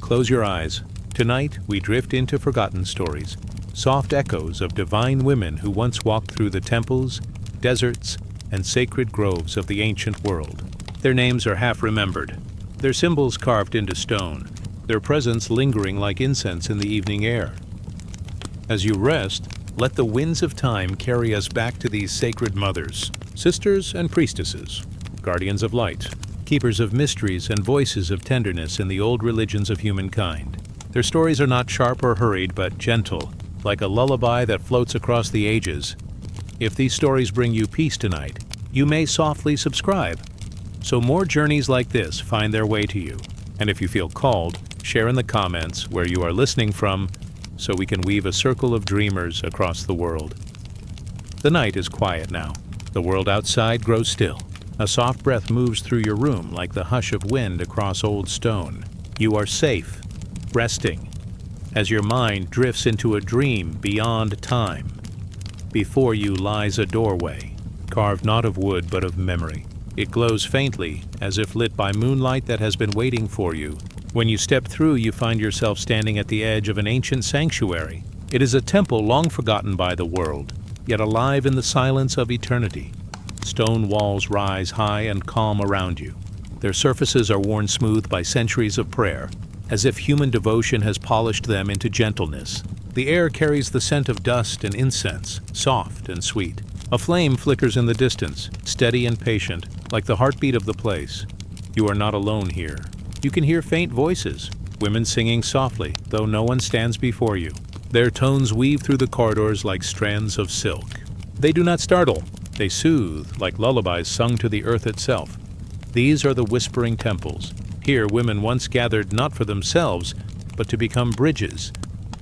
Close your eyes. Tonight, we drift into forgotten stories, soft echoes of divine women who once walked through the temples, deserts, and sacred groves of the ancient world. Their names are half remembered, their symbols carved into stone, their presence lingering like incense in the evening air. As you rest, let the winds of time carry us back to these sacred mothers, sisters and priestesses, guardians of light, keepers of mysteries and voices of tenderness in the old religions of humankind. Their stories are not sharp or hurried, but gentle, like a lullaby that floats across the ages. If these stories bring you peace tonight, you may softly subscribe, so more journeys like this find their way to you. And if you feel called, share in the comments where you are listening from, so we can weave a circle of dreamers across the world. The night is quiet now. The world outside grows still. A soft breath moves through your room like the hush of wind across old stone. You are safe, resting, as your mind drifts into a dream beyond time. Before you lies a doorway, carved not of wood but of memory. It glows faintly, as if lit by moonlight that has been waiting for you. When you step through, you find yourself standing at the edge of an ancient sanctuary. It is a temple long forgotten by the world, yet alive in the silence of eternity. Stone walls rise high and calm around you. Their surfaces are worn smooth by centuries of prayer, as if human devotion has polished them into gentleness. The air carries the scent of dust and incense, soft and sweet. A flame flickers in the distance, steady and patient, like the heartbeat of the place. You are not alone here. You can hear faint voices, women singing softly, though no one stands before you. Their tones weave through the corridors like strands of silk. They do not startle. They soothe, like lullabies sung to the earth itself. These are the whispering temples. Here women once gathered not for themselves, but to become bridges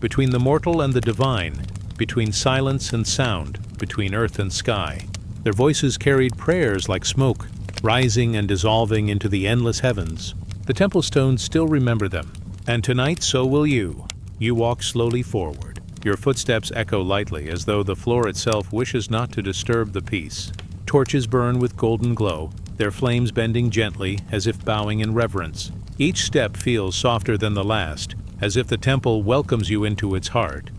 between the mortal and the divine, between silence and sound, between earth and sky. Their voices carried prayers like smoke, rising and dissolving into the endless heavens. The temple stones still remember them, and tonight so will you. You walk slowly forward. Your footsteps echo lightly, as though the floor itself wishes not to disturb the peace. Torches burn with golden glow, their flames bending gently, as if bowing in reverence. Each step feels softer than the last, as if the temple welcomes you into its heart.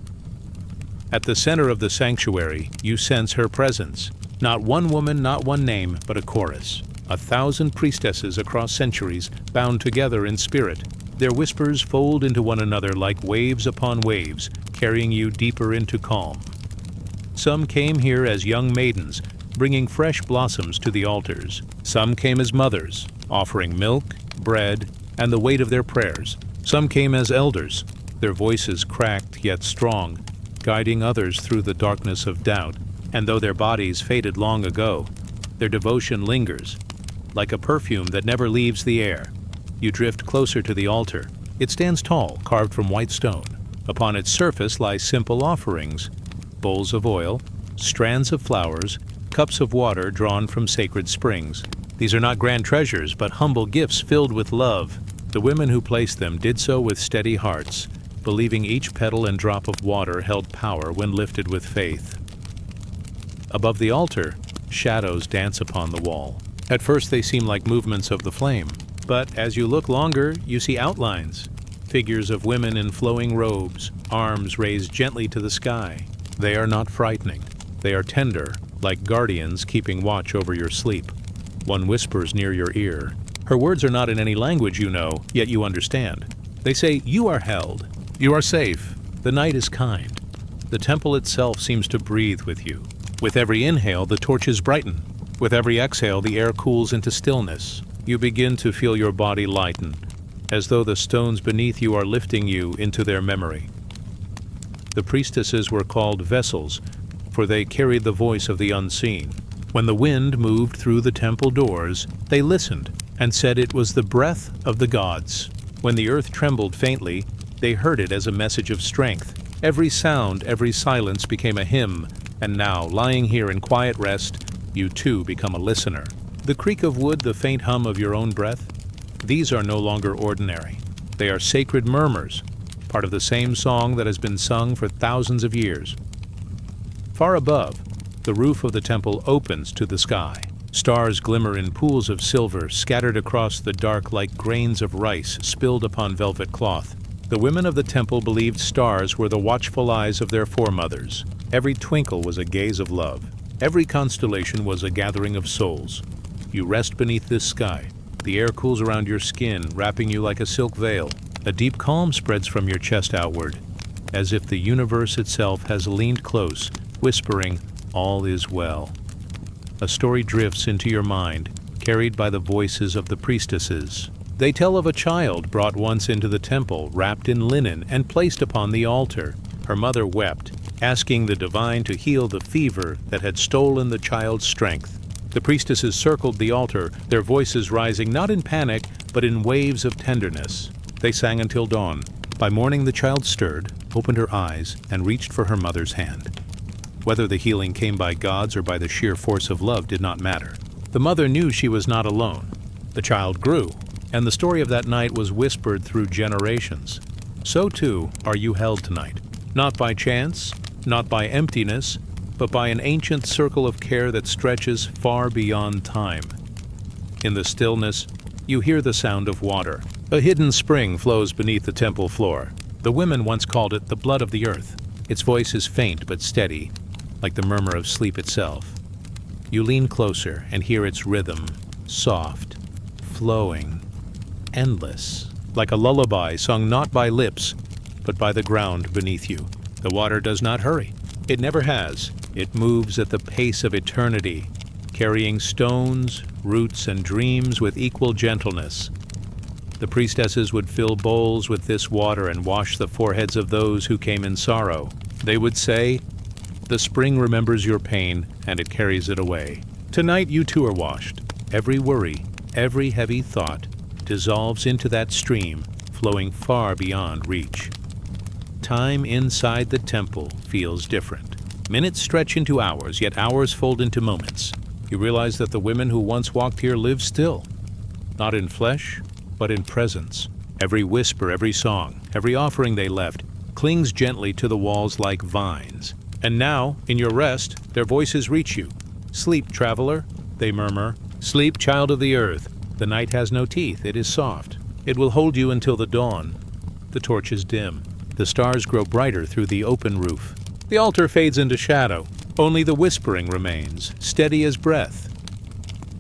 At the center of the sanctuary, you sense her presence. Not one woman, not one name, but a chorus. 1,000 priestesses across centuries, bound together in spirit. Their whispers fold into one another like waves upon waves, carrying you deeper into calm. Some came here as young maidens, bringing fresh blossoms to the altars. Some came as mothers, offering milk, bread, and the weight of their prayers. Some came as elders, their voices cracked yet strong, guiding others through the darkness of doubt. And though their bodies faded long ago, their devotion lingers, like a perfume that never leaves the air. You drift closer to the altar. It stands tall, carved from white stone. Upon its surface lie simple offerings, bowls of oil, strands of flowers, cups of water drawn from sacred springs. These are not grand treasures, but humble gifts filled with love. The women who placed them did so with steady hearts, believing each petal and drop of water held power when lifted with faith. Above the altar, shadows dance upon the wall. At first they seem like movements of the flame, but as you look longer, you see outlines, figures of women in flowing robes, arms raised gently to the sky. They are not frightening. They are tender, like guardians keeping watch over your sleep. One whispers near your ear. Her words are not in any language you know, yet you understand. They say, "You are held. You are safe. The night is kind." The temple itself seems to breathe with you. With every inhale, the torches brighten. With every exhale, the air cools into stillness. You begin to feel your body lighten, as though the stones beneath you are lifting you into their memory. The priestesses were called vessels, for they carried the voice of the unseen. When the wind moved through the temple doors, they listened and said it was the breath of the gods. When the earth trembled faintly, they heard it as a message of strength. Every sound, every silence became a hymn, and now, lying here in quiet rest, you too become a listener. The creak of wood, the faint hum of your own breath, these are no longer ordinary. They are sacred murmurs, part of the same song that has been sung for thousands of years. Far above, the roof of the temple opens to the sky. Stars glimmer in pools of silver, scattered across the dark like grains of rice spilled upon velvet cloth. The women of the temple believed stars were the watchful eyes of their foremothers. Every twinkle was a gaze of love. Every constellation was a gathering of souls. You rest beneath this sky. The air cools around your skin, wrapping you like a silk veil. A deep calm spreads from your chest outward, as if the universe itself has leaned close, whispering, "All is well." A story drifts into your mind, carried by the voices of the priestesses. They tell of a child brought once into the temple, wrapped in linen and placed upon the altar. Her mother wept, asking the divine to heal the fever that had stolen the child's strength. The priestesses circled the altar, their voices rising not in panic, but in waves of tenderness. They sang until dawn. By morning the child stirred, opened her eyes, and reached for her mother's hand. Whether the healing came by gods or by the sheer force of love did not matter. The mother knew she was not alone. The child grew, and the story of that night was whispered through generations. So too are you held tonight, not by chance, not by emptiness, but by an ancient circle of care that stretches far beyond time. In the stillness, you hear the sound of water. A hidden spring flows beneath the temple floor. The women once called it the blood of the earth. Its voice is faint but steady, like the murmur of sleep itself. You lean closer and hear its rhythm, soft, flowing, endless, like a lullaby sung not by lips, but by the ground beneath you. The water does not hurry. It never has. It moves at the pace of eternity, carrying stones, roots, and dreams with equal gentleness. The priestesses would fill bowls with this water and wash the foreheads of those who came in sorrow. They would say, "The spring remembers your pain, and it carries it away." Tonight you too are washed. Every worry, every heavy thought dissolves into that stream, flowing far beyond reach. Time inside the temple feels different. Minutes stretch into hours, yet hours fold into moments. You realize that the women who once walked here live still, not in flesh, but in presence. Every whisper, every song, every offering they left clings gently to the walls like vines. And now, in your rest, their voices reach you. "Sleep, traveler," they murmur. "Sleep, child of the earth. The night has no teeth, it is soft. It will hold you until the dawn." The torches dim. The stars grow brighter through the open roof. The altar fades into shadow. Only the whispering remains, steady as breath.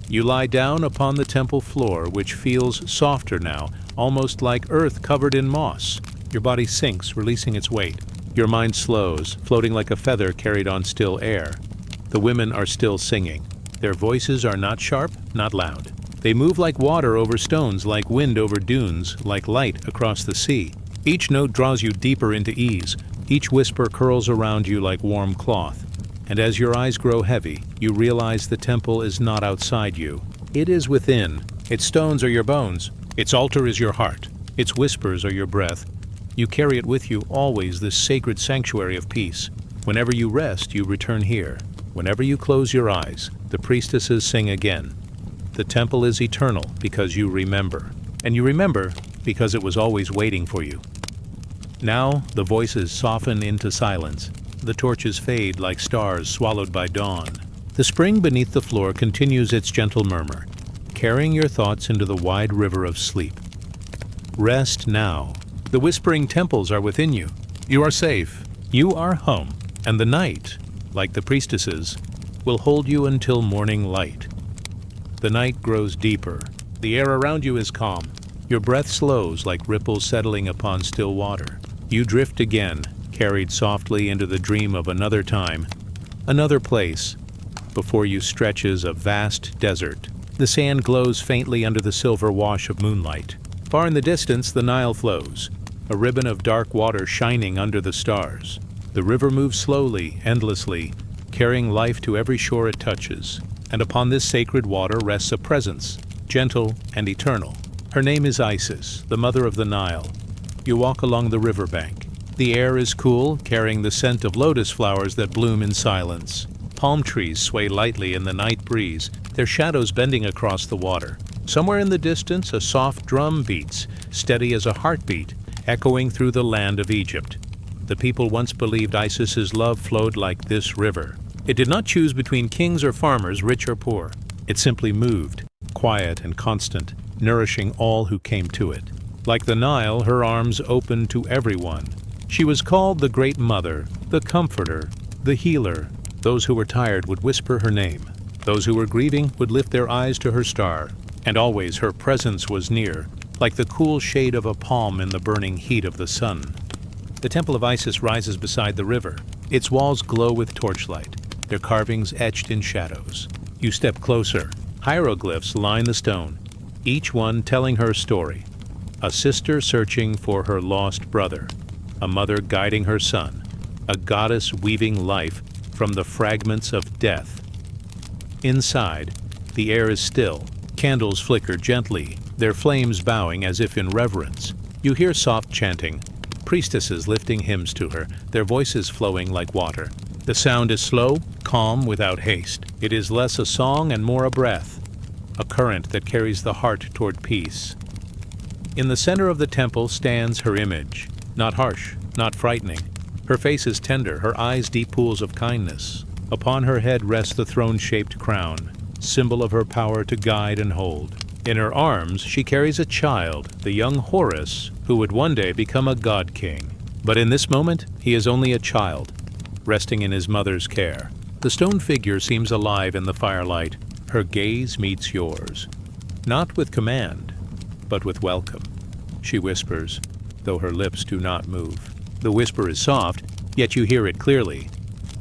You lie down upon the temple floor, which feels softer now, almost like earth covered in moss. Your body sinks, releasing its weight. Your mind slows, floating like a feather carried on still air. The women are still singing. Their voices are not sharp, not loud. They move like water over stones, like wind over dunes, like light across the sea. Each note draws you deeper into ease. Each whisper curls around you like warm cloth. And as your eyes grow heavy, you realize the temple is not outside you. It is within. Its stones are your bones. Its altar is your heart. Its whispers are your breath. You carry it with you always, this sacred sanctuary of peace. Whenever you rest, you return here. Whenever you close your eyes, the priestesses sing again. The temple is eternal because you remember. And you remember because it was always waiting for you. Now, the voices soften into silence. The torches fade like stars swallowed by dawn. The spring beneath the floor continues its gentle murmur, carrying your thoughts into the wide river of sleep. Rest now. The whispering temples are within you. You are safe. You are home. And the night, like the priestesses, will hold you until morning light. The night grows deeper. The air around you is calm. Your breath slows like ripples settling upon still water. You drift again, carried softly into the dream of another time, another place. Before you stretches a vast desert. The sand glows faintly under the silver wash of moonlight. Far in the distance, the Nile flows, a ribbon of dark water shining under the stars. The river moves slowly, endlessly, carrying life to every shore it touches. And upon this sacred water rests a presence, gentle and eternal. Her name is Isis, the mother of the Nile. You walk along the riverbank. The air is cool, carrying the scent of lotus flowers that bloom in silence. Palm trees sway lightly in the night breeze, their shadows bending across the water. Somewhere in the distance, a soft drum beats, steady as a heartbeat, echoing through the land of Egypt. The people once believed Isis's love flowed like this river. It did not choose between kings or farmers, rich or poor. It simply moved, quiet and constant, nourishing all who came to it. Like the Nile, her arms opened to everyone. She was called the Great Mother, the Comforter, the Healer. Those who were tired would whisper her name. Those who were grieving would lift their eyes to her star. And always her presence was near, like the cool shade of a palm in the burning heat of the sun. The Temple of Isis rises beside the river. Its walls glow with torchlight, their carvings etched in shadows. You step closer. Hieroglyphs line the stone, each one telling her story. A sister searching for her lost brother, a mother guiding her son, a goddess weaving life from the fragments of death. Inside, the air is still. Candles flicker gently, their flames bowing as if in reverence. You hear soft chanting, priestesses lifting hymns to her, their voices flowing like water. The sound is slow, calm, without haste. It is less a song and more a breath, a current that carries the heart toward peace. In the center of the temple stands her image, not harsh, not frightening. Her face is tender, her eyes deep pools of kindness. Upon her head rests the throne-shaped crown, symbol of her power to guide and hold. In her arms she carries a child, the young Horus, who would one day become a god king. But in this moment, he is only a child, resting in his mother's care. The stone figure seems alive in the firelight. Her gaze meets yours, not with command, but with welcome. She whispers, though her lips do not move. The whisper is soft, yet you hear it clearly.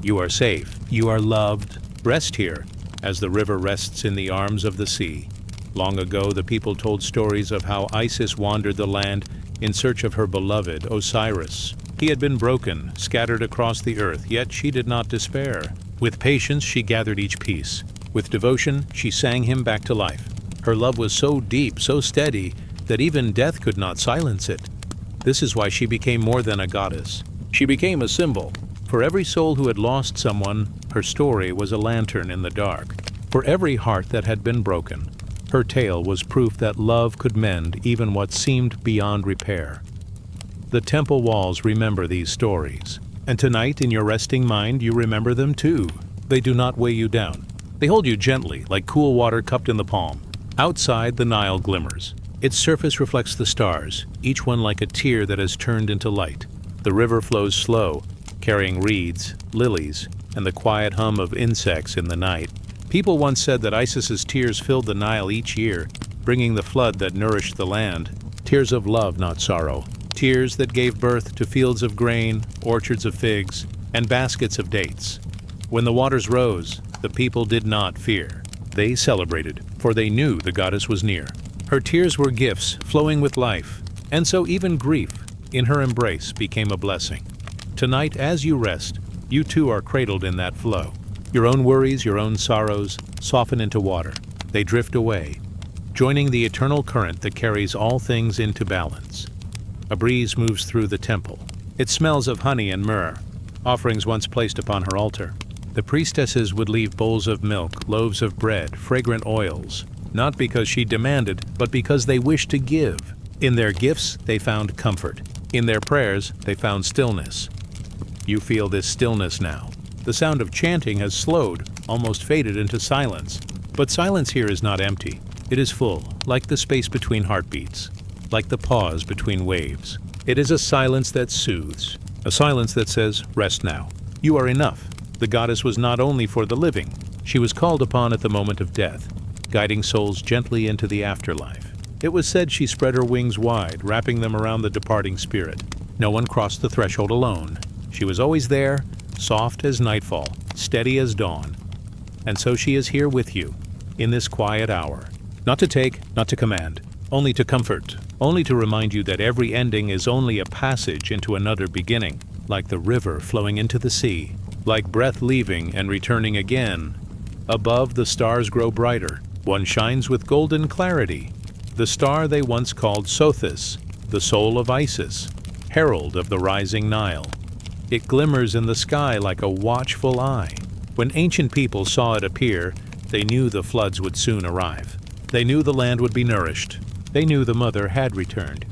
You are safe. You are loved. Rest here, as the river rests in the arms of the sea. Long ago, the people told stories of how Isis wandered the land in search of her beloved Osiris. He had been broken, scattered across the earth, yet she did not despair. With patience, she gathered each piece. With devotion, she sang him back to life. Her love was so deep, so steady, that even death could not silence it. This is why she became more than a goddess. She became a symbol. For every soul who had lost someone, her story was a lantern in the dark. For every heart that had been broken, her tale was proof that love could mend even what seemed beyond repair. The temple walls remember these stories. And tonight, in your resting mind, you remember them too. They do not weigh you down. They hold you gently, like cool water cupped in the palm. Outside, the Nile glimmers. Its surface reflects the stars, each one like a tear that has turned into light. The river flows slow, carrying reeds, lilies, and the quiet hum of insects in the night. People once said that Isis's tears filled the Nile each year, bringing the flood that nourished the land. Tears of love, not sorrow. Tears that gave birth to fields of grain, orchards of figs, and baskets of dates. When the waters rose, the people did not fear. They celebrated, for they knew the goddess was near. Her tears were gifts flowing with life, and so even grief, in her embrace, became a blessing. Tonight, as you rest, you too are cradled in that flow. Your own worries, your own sorrows, soften into water. They drift away, joining the eternal current that carries all things into balance. A breeze moves through the temple. It smells of honey and myrrh, offerings once placed upon her altar. The priestesses would leave bowls of milk, loaves of bread, fragrant oils, not because she demanded, but because they wished to give. In their gifts, they found comfort. In their prayers, they found stillness. You feel this stillness now. The sound of chanting has slowed, almost faded into silence. But silence here is not empty. It is full, like the space between heartbeats, like the pause between waves. It is a silence that soothes, a silence that says, rest now. You are enough. The goddess was not only for the living. She was called upon at the moment of death, guiding souls gently into the afterlife. It was said she spread her wings wide, wrapping them around the departing spirit. No one crossed the threshold alone. She was always there, soft as nightfall, steady as dawn. And so she is here with you, in this quiet hour. Not to take, not to command, only to comfort, only to remind you that every ending is only a passage into another beginning, like the river flowing into the sea, like breath leaving and returning again. Above, the stars grow brighter. One shines with golden clarity, the star they once called Sothis, the soul of Isis, herald of the rising Nile. It glimmers in the sky like a watchful eye. When ancient people saw it appear, they knew the floods would soon arrive. They knew the land would be nourished. They knew the mother had returned.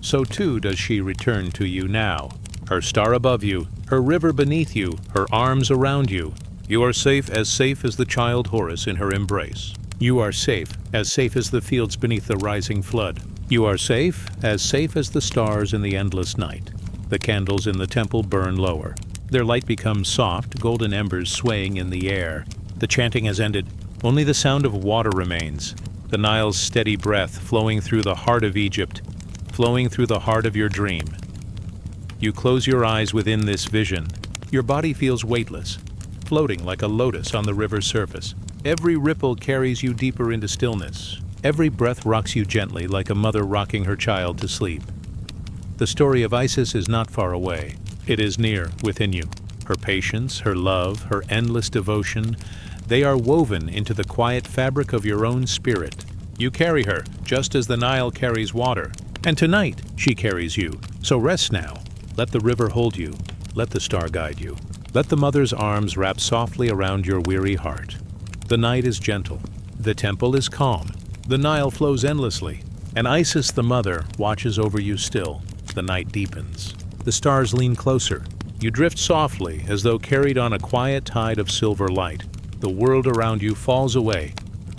So too does she return to you now. Her star above you, her river beneath you, her arms around you. You are safe as the child Horus in her embrace. You are safe as the fields beneath the rising flood. You are safe as the stars in the endless night. The candles in the temple burn lower. Their light becomes soft, golden embers swaying in the air. The chanting has ended. Only the sound of water remains. The Nile's steady breath flowing through the heart of Egypt, flowing through the heart of your dream. You close your eyes within this vision. Your body feels weightless, floating like a lotus on the river's surface. Every ripple carries you deeper into stillness. Every breath rocks you gently like a mother rocking her child to sleep. The story of Isis is not far away. It is near within you. Her patience, her love, her endless devotion, they are woven into the quiet fabric of your own spirit. You carry her, just as the Nile carries water. And tonight, she carries you. So rest now. Let the river hold you. Let the star guide you. Let the mother's arms wrap softly around your weary heart. The night is gentle. The temple is calm. The Nile flows endlessly. And Isis, the mother, watches over you still. The night deepens. The stars lean closer. You drift softly, as though carried on a quiet tide of silver light. The world around you falls away,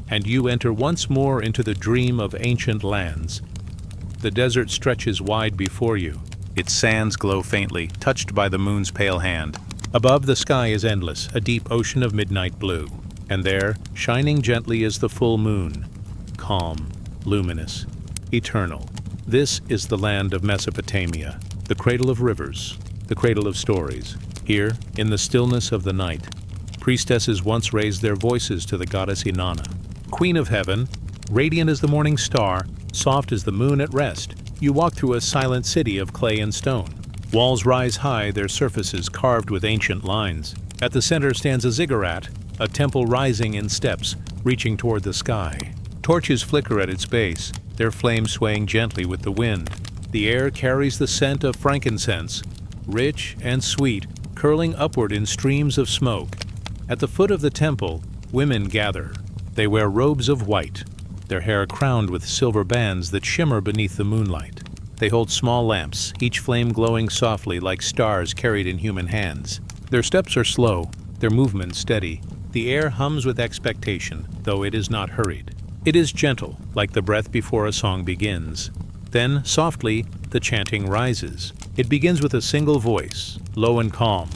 and you enter once more into the dream of ancient lands. The desert stretches wide before you. Its sands glow faintly, touched by the moon's pale hand. Above, the sky is endless, a deep ocean of midnight blue. And there, shining gently, is the full moon. Calm, luminous, eternal. This is the land of Mesopotamia, the cradle of rivers, the cradle of stories. Here, in the stillness of the night, priestesses once raised their voices to the goddess Inanna. Queen of heaven, radiant as the morning star, soft as the moon at rest, you walk through a silent city of clay and stone. Walls rise high, their surfaces carved with ancient lines. At the center stands a ziggurat, a temple rising in steps, reaching toward the sky. Torches flicker at its base, their flames swaying gently with the wind. The air carries the scent of frankincense, rich and sweet, curling upward in streams of smoke. At the foot of the temple, women gather. They wear robes of white, their hair crowned with silver bands that shimmer beneath the moonlight. They hold small lamps, each flame glowing softly like stars carried in human hands. Their steps are slow, their movements steady. The air hums with expectation, though it is not hurried. It is gentle, like the breath before a song begins. Then, softly, the chanting rises. It begins with a single voice, low and calm,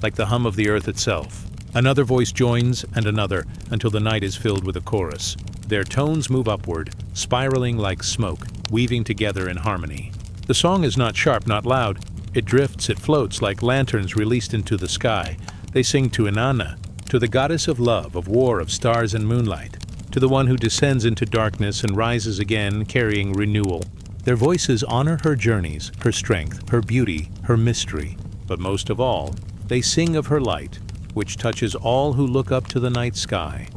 like the hum of the earth itself. Another voice joins, and another, until the night is filled with a chorus. Their tones move upward, spiraling like smoke, weaving together in harmony. The song is not sharp, not loud. It drifts, it floats like lanterns released into the sky. They sing to Inanna, to the goddess of love, of war, of stars and moonlight, to the one who descends into darkness and rises again, carrying renewal. Their voices honor her journeys, her strength, her beauty, her mystery. But most of all, they sing of her light, which touches all who look up to the night sky.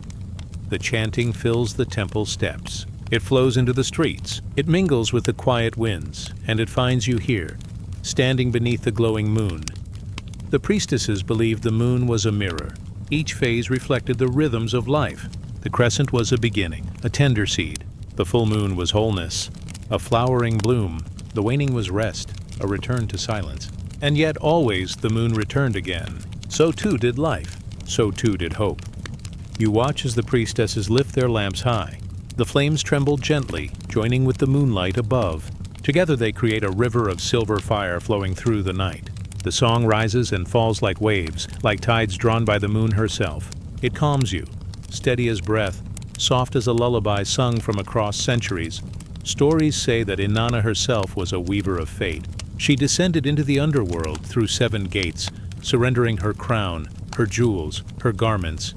The chanting fills the temple steps. It flows into the streets. It mingles with the quiet winds, and it finds you here, standing beneath the glowing moon. The priestesses believed the moon was a mirror. Each phase reflected the rhythms of life. The crescent was a beginning, a tender seed. The full moon was wholeness, a flowering bloom. The waning was rest, a return to silence. And yet always the moon returned again. So too did life. So too did hope. You watch as the priestesses lift their lamps high. The flames tremble gently, joining with the moonlight above. Together they create a river of silver fire flowing through the night. The song rises and falls like waves, like tides drawn by the moon herself. It calms you, steady as breath, soft as a lullaby sung from across centuries. Stories say that Inanna herself was a weaver of fate. She descended into the underworld through 7 gates, surrendering her crown, her jewels, her garments,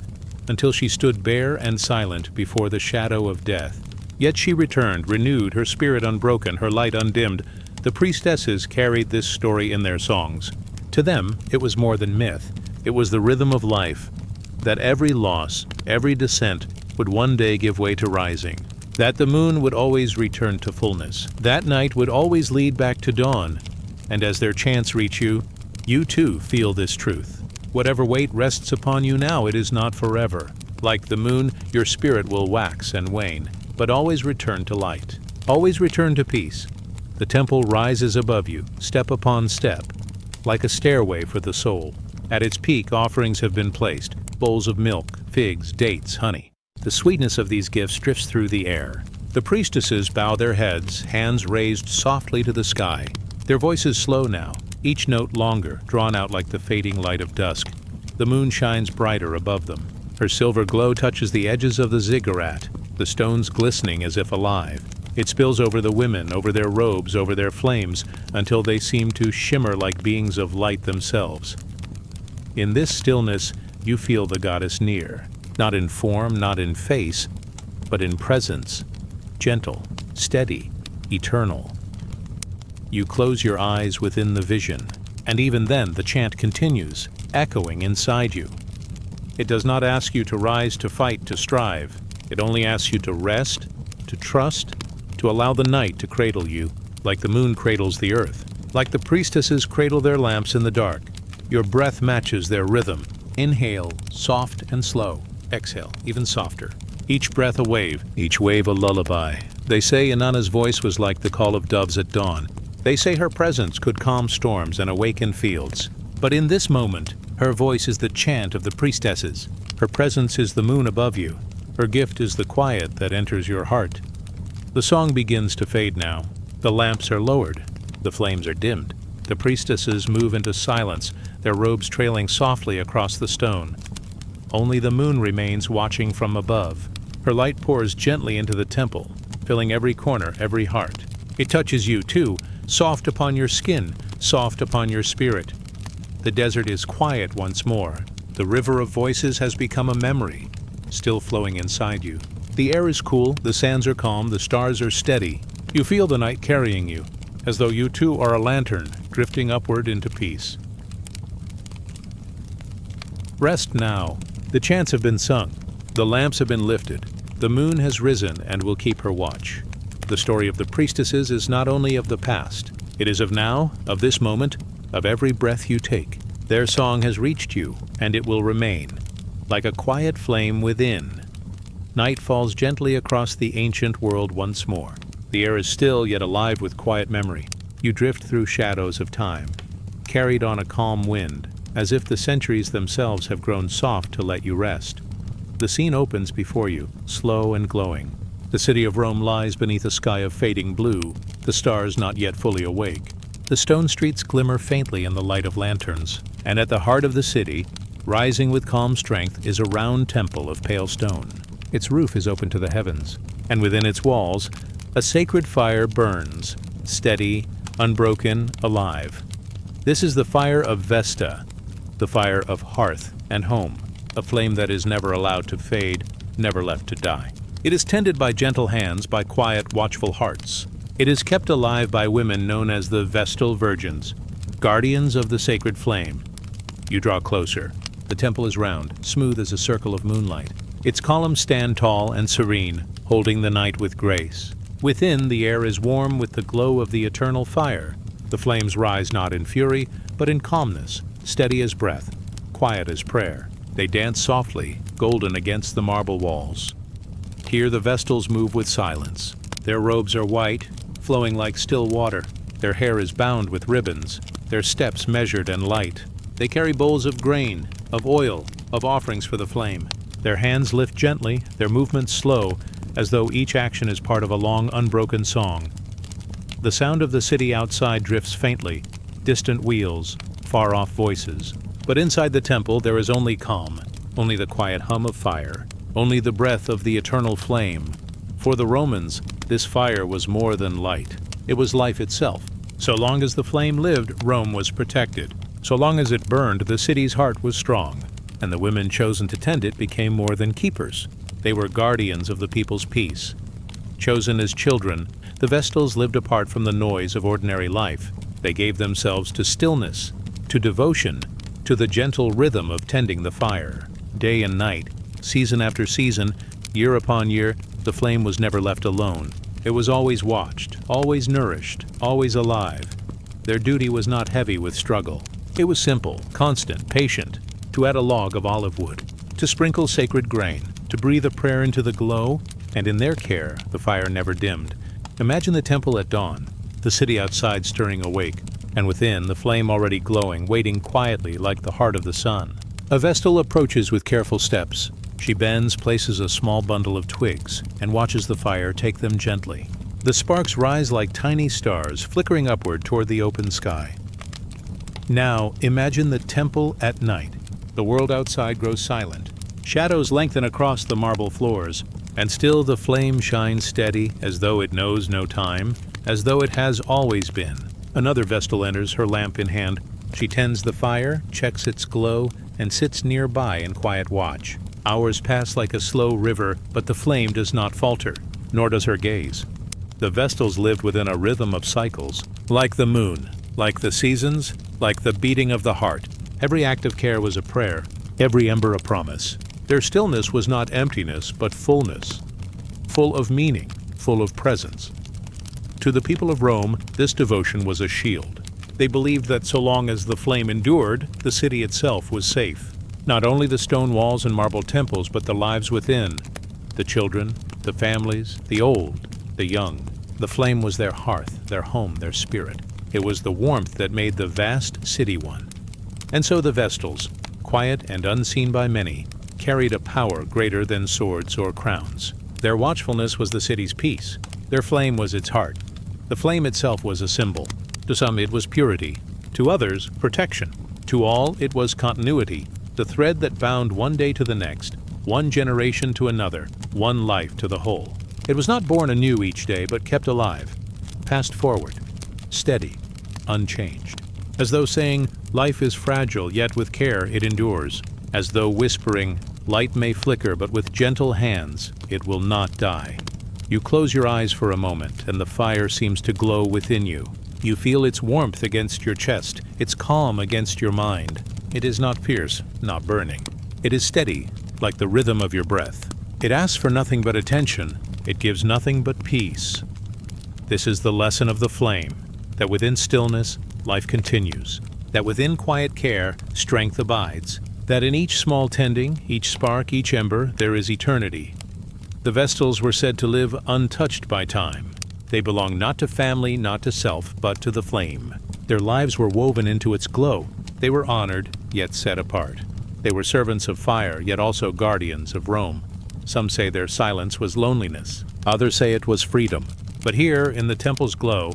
until she stood bare and silent before the shadow of death. Yet she returned, renewed, her spirit unbroken, her light undimmed. The priestesses carried this story in their songs. To them, it was more than myth. It was the rhythm of life, that every loss, every descent would one day give way to rising, that the moon would always return to fullness, that night would always lead back to dawn. And as their chants reach you, you too feel this truth. Whatever weight rests upon you now, it is not forever. Like the moon, your spirit will wax and wane, but always return to light. Always return to peace. The temple rises above you, step upon step, like a stairway for the soul. At its peak, offerings have been placed, bowls of milk, figs, dates, honey. The sweetness of these gifts drifts through the air. The priestesses bow their heads, hands raised softly to the sky. Their voices slow now, each note longer, drawn out like the fading light of dusk. The moon shines brighter above them. Her silver glow touches the edges of the ziggurat, the stones glistening as if alive. It spills over the women, over their robes, over their flames, until they seem to shimmer like beings of light themselves. In this stillness, you feel the goddess near, not in form, not in face, but in presence, gentle, steady, eternal. You close your eyes within the vision, and even then the chant continues, echoing inside you. It does not ask you to rise, to fight, to strive. It only asks you to rest, to trust, to allow the night to cradle you, like the moon cradles the earth, like the priestesses cradle their lamps in the dark. Your breath matches their rhythm. Inhale, soft and slow. Exhale, even softer. Each breath a wave, each wave a lullaby. They say Inanna's voice was like the call of doves at dawn. They say her presence could calm storms and awaken fields. But in this moment, her voice is the chant of the priestesses. Her presence is the moon above you. Her gift is the quiet that enters your heart. The song begins to fade now. The lamps are lowered. The flames are dimmed. The priestesses move into silence, their robes trailing softly across the stone. Only the moon remains watching from above. Her light pours gently into the temple, filling every corner, every heart. It touches you too, soft upon your skin, soft upon your spirit. The desert is quiet once more. The river of voices has become a memory, still flowing inside you. The air is cool, the sands are calm, the stars are steady. You feel the night carrying you, as though you too are a lantern, drifting upward into peace. Rest now. The chants have been sung. The lamps have been lifted. The moon has risen and will keep her watch. The story of the priestesses is not only of the past. It is of now, of this moment, of every breath you take. Their song has reached you, and it will remain, like a quiet flame within. Night falls gently across the ancient world once more. The air is still yet alive with quiet memory. You drift through shadows of time, carried on a calm wind, as if the centuries themselves have grown soft to let you rest. The scene opens before you, slow and glowing. The city of Rome lies beneath a sky of fading blue, the stars not yet fully awake. The stone streets glimmer faintly in the light of lanterns, and at the heart of the city, rising with calm strength, is a round temple of pale stone. Its roof is open to the heavens, and within its walls, a sacred fire burns, steady, unbroken, alive. This is the fire of Vesta, the fire of hearth and home, a flame that is never allowed to fade, never left to die. It is tended by gentle hands, by quiet, watchful hearts. It is kept alive by women known as the Vestal Virgins, guardians of the sacred flame. You draw closer. The temple is round, smooth as a circle of moonlight. Its columns stand tall and serene, holding the night with grace. Within, the air is warm with the glow of the eternal fire. The flames rise not in fury, but in calmness, steady as breath, quiet as prayer. They dance softly, golden against the marble walls. Here the Vestals move with silence. Their robes are white, flowing like still water. Their hair is bound with ribbons, their steps measured and light. They carry bowls of grain, of oil, of offerings for the flame. Their hands lift gently, their movements slow, as though each action is part of a long, unbroken song. The sound of the city outside drifts faintly, distant wheels, far-off voices. But inside the temple there is only calm, only the quiet hum of fire, only the breath of the eternal flame. For the Romans, this fire was more than light. It was life itself. So long as the flame lived, Rome was protected. So long as it burned, the city's heart was strong, and the women chosen to tend it became more than keepers. They were guardians of the people's peace. Chosen as children, the Vestals lived apart from the noise of ordinary life. They gave themselves to stillness, to devotion, to the gentle rhythm of tending the fire. Day and night, season after season, year upon year, the flame was never left alone. It was always watched, always nourished, always alive. Their duty was not heavy with struggle. It was simple, constant, patient, to add a log of olive wood, to sprinkle sacred grain, to breathe a prayer into the glow, and in their care, the fire never dimmed. Imagine the temple at dawn, the city outside stirring awake, and within, the flame already glowing, waiting quietly like the heart of the sun. A Vestal approaches with careful steps. She bends, places a small bundle of twigs, and watches the fire take them gently. The sparks rise like tiny stars, flickering upward toward the open sky. Now, imagine the temple at night. The world outside grows silent. Shadows lengthen across the marble floors, and still the flame shines steady, as though it knows no time, as though it has always been. Another Vestal enters, her lamp in hand. She tends the fire, checks its glow, and sits nearby in quiet watch. Hours pass like a slow river, but the flame does not falter, nor does her gaze. The Vestals lived within a rhythm of cycles, like the moon, like the seasons, like the beating of the heart. Every act of care was a prayer, every ember a promise. Their stillness was not emptiness, but fullness, full of meaning, full of presence. To the people of Rome, this devotion was a shield. They believed that so long as the flame endured, the city itself was safe. Not only the stone walls and marble temples, but the lives within. The children, the families, the old, the young. The flame was their hearth, their home, their spirit. It was the warmth that made the vast city one. And so the Vestals, quiet and unseen by many, carried a power greater than swords or crowns. Their watchfulness was the city's peace. Their flame was its heart. The flame itself was a symbol. To some it was purity, to others protection. To all it was continuity, the thread that bound one day to the next, one generation to another, one life to the whole. It was not born anew each day, but kept alive, passed forward, steady, unchanged. As though saying, life is fragile, yet with care it endures. As though whispering, light may flicker, but with gentle hands it will not die. You close your eyes for a moment, and the fire seems to glow within you. You feel its warmth against your chest, its calm against your mind. It is not fierce, not burning. It is steady, like the rhythm of your breath. It asks for nothing but attention. It gives nothing but peace. This is the lesson of the flame, that within stillness, life continues. That within quiet care, strength abides. That in each small tending, each spark, each ember, there is eternity. The Vestals were said to live untouched by time. They belonged not to family, not to self, but to the flame. Their lives were woven into its glow. They were honored, yet set apart. They were servants of fire, yet also guardians of Rome. Some say their silence was loneliness. Others say it was freedom. But here, in the temple's glow,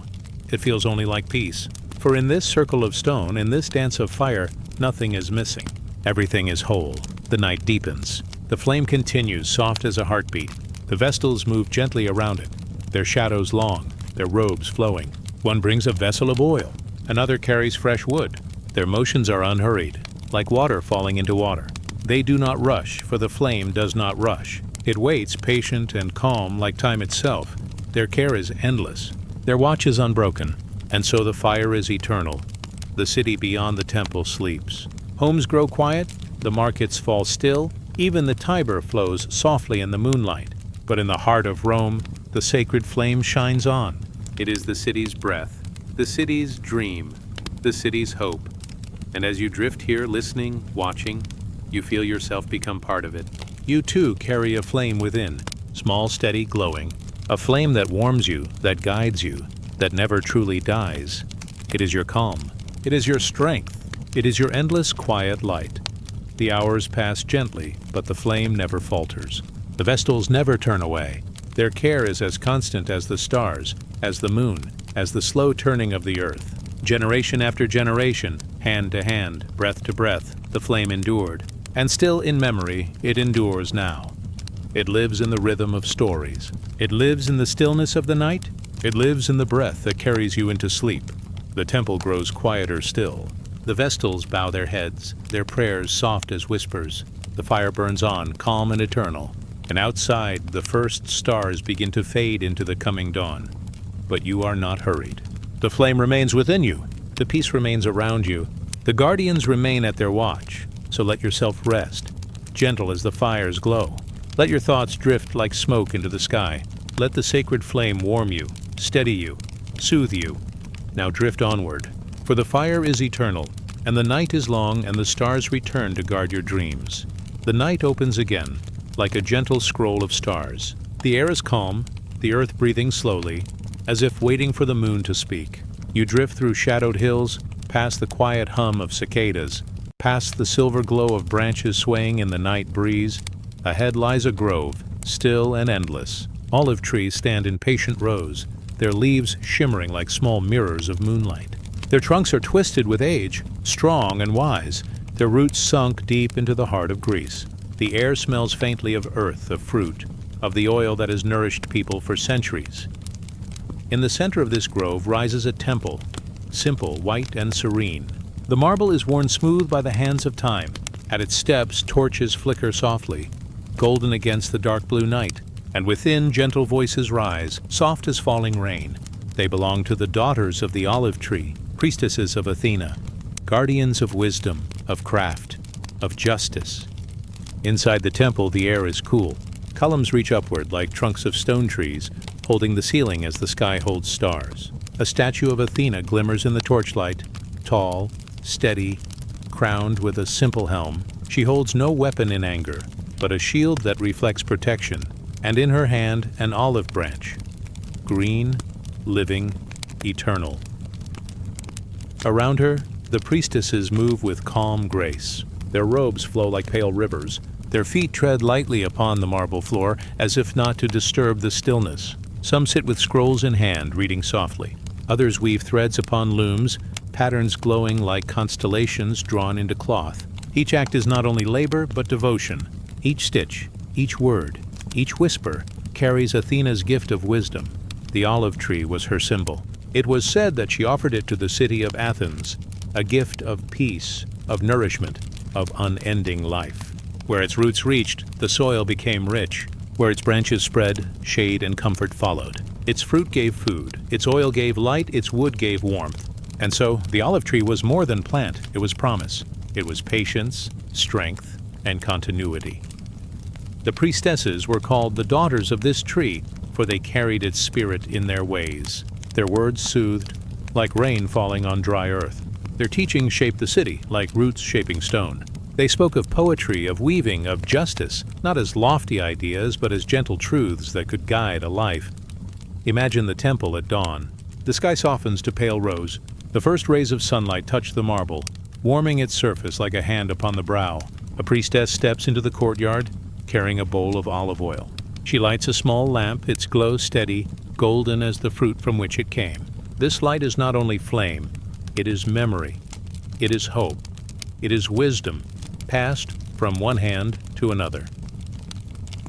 it feels only like peace. For in this circle of stone, in this dance of fire, nothing is missing. Everything is whole. The night deepens. The flame continues, soft as a heartbeat. The Vestals move gently around it, their shadows long, their robes flowing. One brings a vessel of oil. Another carries fresh wood. Their motions are unhurried, like water falling into water. They do not rush, for the flame does not rush. It waits, patient and calm, like time itself. Their care is endless. Their watch is unbroken, and so the fire is eternal. The city beyond the temple sleeps. Homes grow quiet, the markets fall still, even the Tiber flows softly in the moonlight. But in the heart of Rome, the sacred flame shines on. It is the city's breath, the city's dream, the city's hope. And as you drift here listening, watching, you feel yourself become part of it. You too carry a flame within, small, steady, glowing. A flame that warms you, that guides you, that never truly dies. It is your calm. It is your strength. It is your endless, quiet light. The hours pass gently, but the flame never falters. The Vestals never turn away. Their care is as constant as the stars, as the moon, as the slow turning of the earth. Generation after generation, hand to hand, breath to breath, the flame endured. And still in memory, it endures now. It lives in the rhythm of stories. It lives in the stillness of the night. It lives in the breath that carries you into sleep. The temple grows quieter still. The Vestals bow their heads, their prayers soft as whispers. The fire burns on, calm and eternal. And outside, the first stars begin to fade into the coming dawn. But you are not hurried. The flame remains within you. The peace remains around you. The guardians remain at their watch. So let yourself rest, gentle as the fire's glow. Let your thoughts drift like smoke into the sky. Let the sacred flame warm you, steady you, soothe you. Now drift onward, for the fire is eternal, and the night is long, and the stars return to guard your dreams. The night opens again, like a gentle scroll of stars. The air is calm, the earth breathing slowly, as if waiting for the moon to speak. You drift through shadowed hills, past the quiet hum of cicadas, past the silver glow of branches swaying in the night breeze. Ahead lies a grove, still and endless. Olive trees stand in patient rows, their leaves shimmering like small mirrors of moonlight. Their trunks are twisted with age, strong and wise, their roots sunk deep into the heart of Greece. The air smells faintly of earth, of fruit, of the oil that has nourished people for centuries. In the center of this grove rises a temple, simple, white, and serene. The marble is worn smooth by the hands of time. At its steps, torches flicker softly, golden against the dark blue night, and within gentle voices rise, soft as falling rain. They belong to the daughters of the olive tree, priestesses of Athena, guardians of wisdom, of craft, of justice. Inside the temple, the air is cool. Columns reach upward like trunks of stone trees, holding the ceiling as the sky holds stars. A statue of Athena glimmers in the torchlight, tall, steady, crowned with a simple helm. She holds no weapon in anger, but a shield that reflects protection, and in her hand an olive branch, green, living, eternal. Around her, the priestesses move with calm grace. Their robes flow like pale rivers. Their feet tread lightly upon the marble floor, as if not to disturb the stillness. Some sit with scrolls in hand, reading softly. Others weave threads upon looms, patterns glowing like constellations drawn into cloth. Each act is not only labor, but devotion. Each stitch, each word, each whisper carries Athena's gift of wisdom. The olive tree was her symbol. It was said that she offered it to the city of Athens, a gift of peace, of nourishment, of unending life. Where its roots reached, the soil became rich. Where its branches spread, shade and comfort followed. Its fruit gave food, its oil gave light, its wood gave warmth. And so, the olive tree was more than plant, it was promise. It was patience, strength, and continuity. The priestesses were called the daughters of this tree, for they carried its spirit in their ways. Their words soothed, like rain falling on dry earth. Their teachings shaped the city, like roots shaping stone. They spoke of poetry, of weaving, of justice, not as lofty ideas, but as gentle truths that could guide a life. Imagine the temple at dawn. The sky softens to pale rose. The first rays of sunlight touch the marble, warming its surface like a hand upon the brow. A priestess steps into the courtyard, carrying a bowl of olive oil. She lights a small lamp, its glow steady, golden as the fruit from which it came. This light is not only flame, it is memory, it is hope, it is wisdom, passed from one hand to another.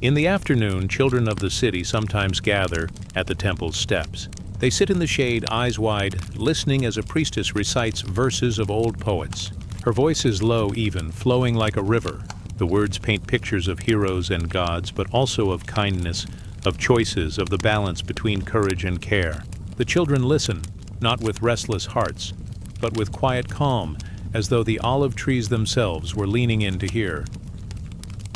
In the afternoon, children of the city sometimes gather at the temple's steps. They sit in the shade, eyes wide, listening as a priestess recites verses of old poets. Her voice is low even, flowing like a river. The words paint pictures of heroes and gods, but also of kindness, of choices, of the balance between courage and care. The children listen, not with restless hearts, but with quiet calm, as though the olive trees themselves were leaning in to hear.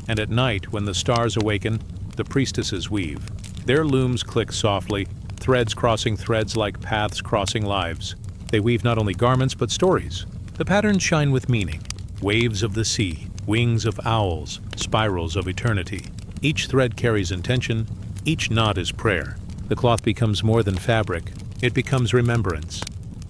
And at night, when the stars awaken, the priestesses weave. Their looms click softly, threads crossing threads like paths crossing lives. They weave not only garments, but stories. The patterns shine with meaning. Waves of the sea, wings of owls, spirals of eternity. Each thread carries intention, each knot is prayer. The cloth becomes more than fabric, it becomes remembrance.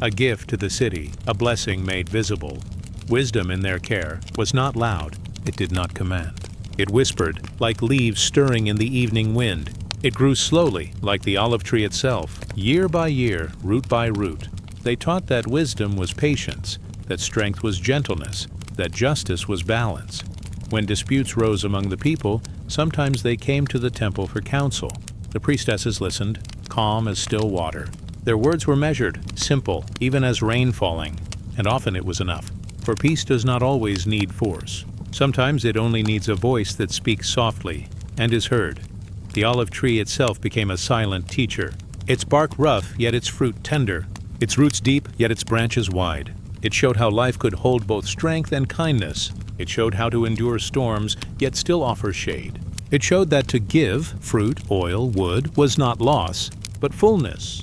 A gift to the city, a blessing made visible. Wisdom in their care was not loud, it did not command. It whispered, like leaves stirring in the evening wind. It grew slowly, like the olive tree itself, year by year, root by root. They taught that wisdom was patience, that strength was gentleness, that justice was balance. When disputes rose among the people, sometimes they came to the temple for counsel. The priestesses listened, calm as still water. Their words were measured, simple, even as rain falling, and often it was enough. For peace does not always need force. Sometimes it only needs a voice that speaks softly and is heard. The olive tree itself became a silent teacher. Its bark rough, yet its fruit tender. Its roots deep, yet its branches wide. It showed how life could hold both strength and kindness. It showed how to endure storms, yet still offer shade. It showed that to give, fruit, oil, wood, was not loss, but fullness.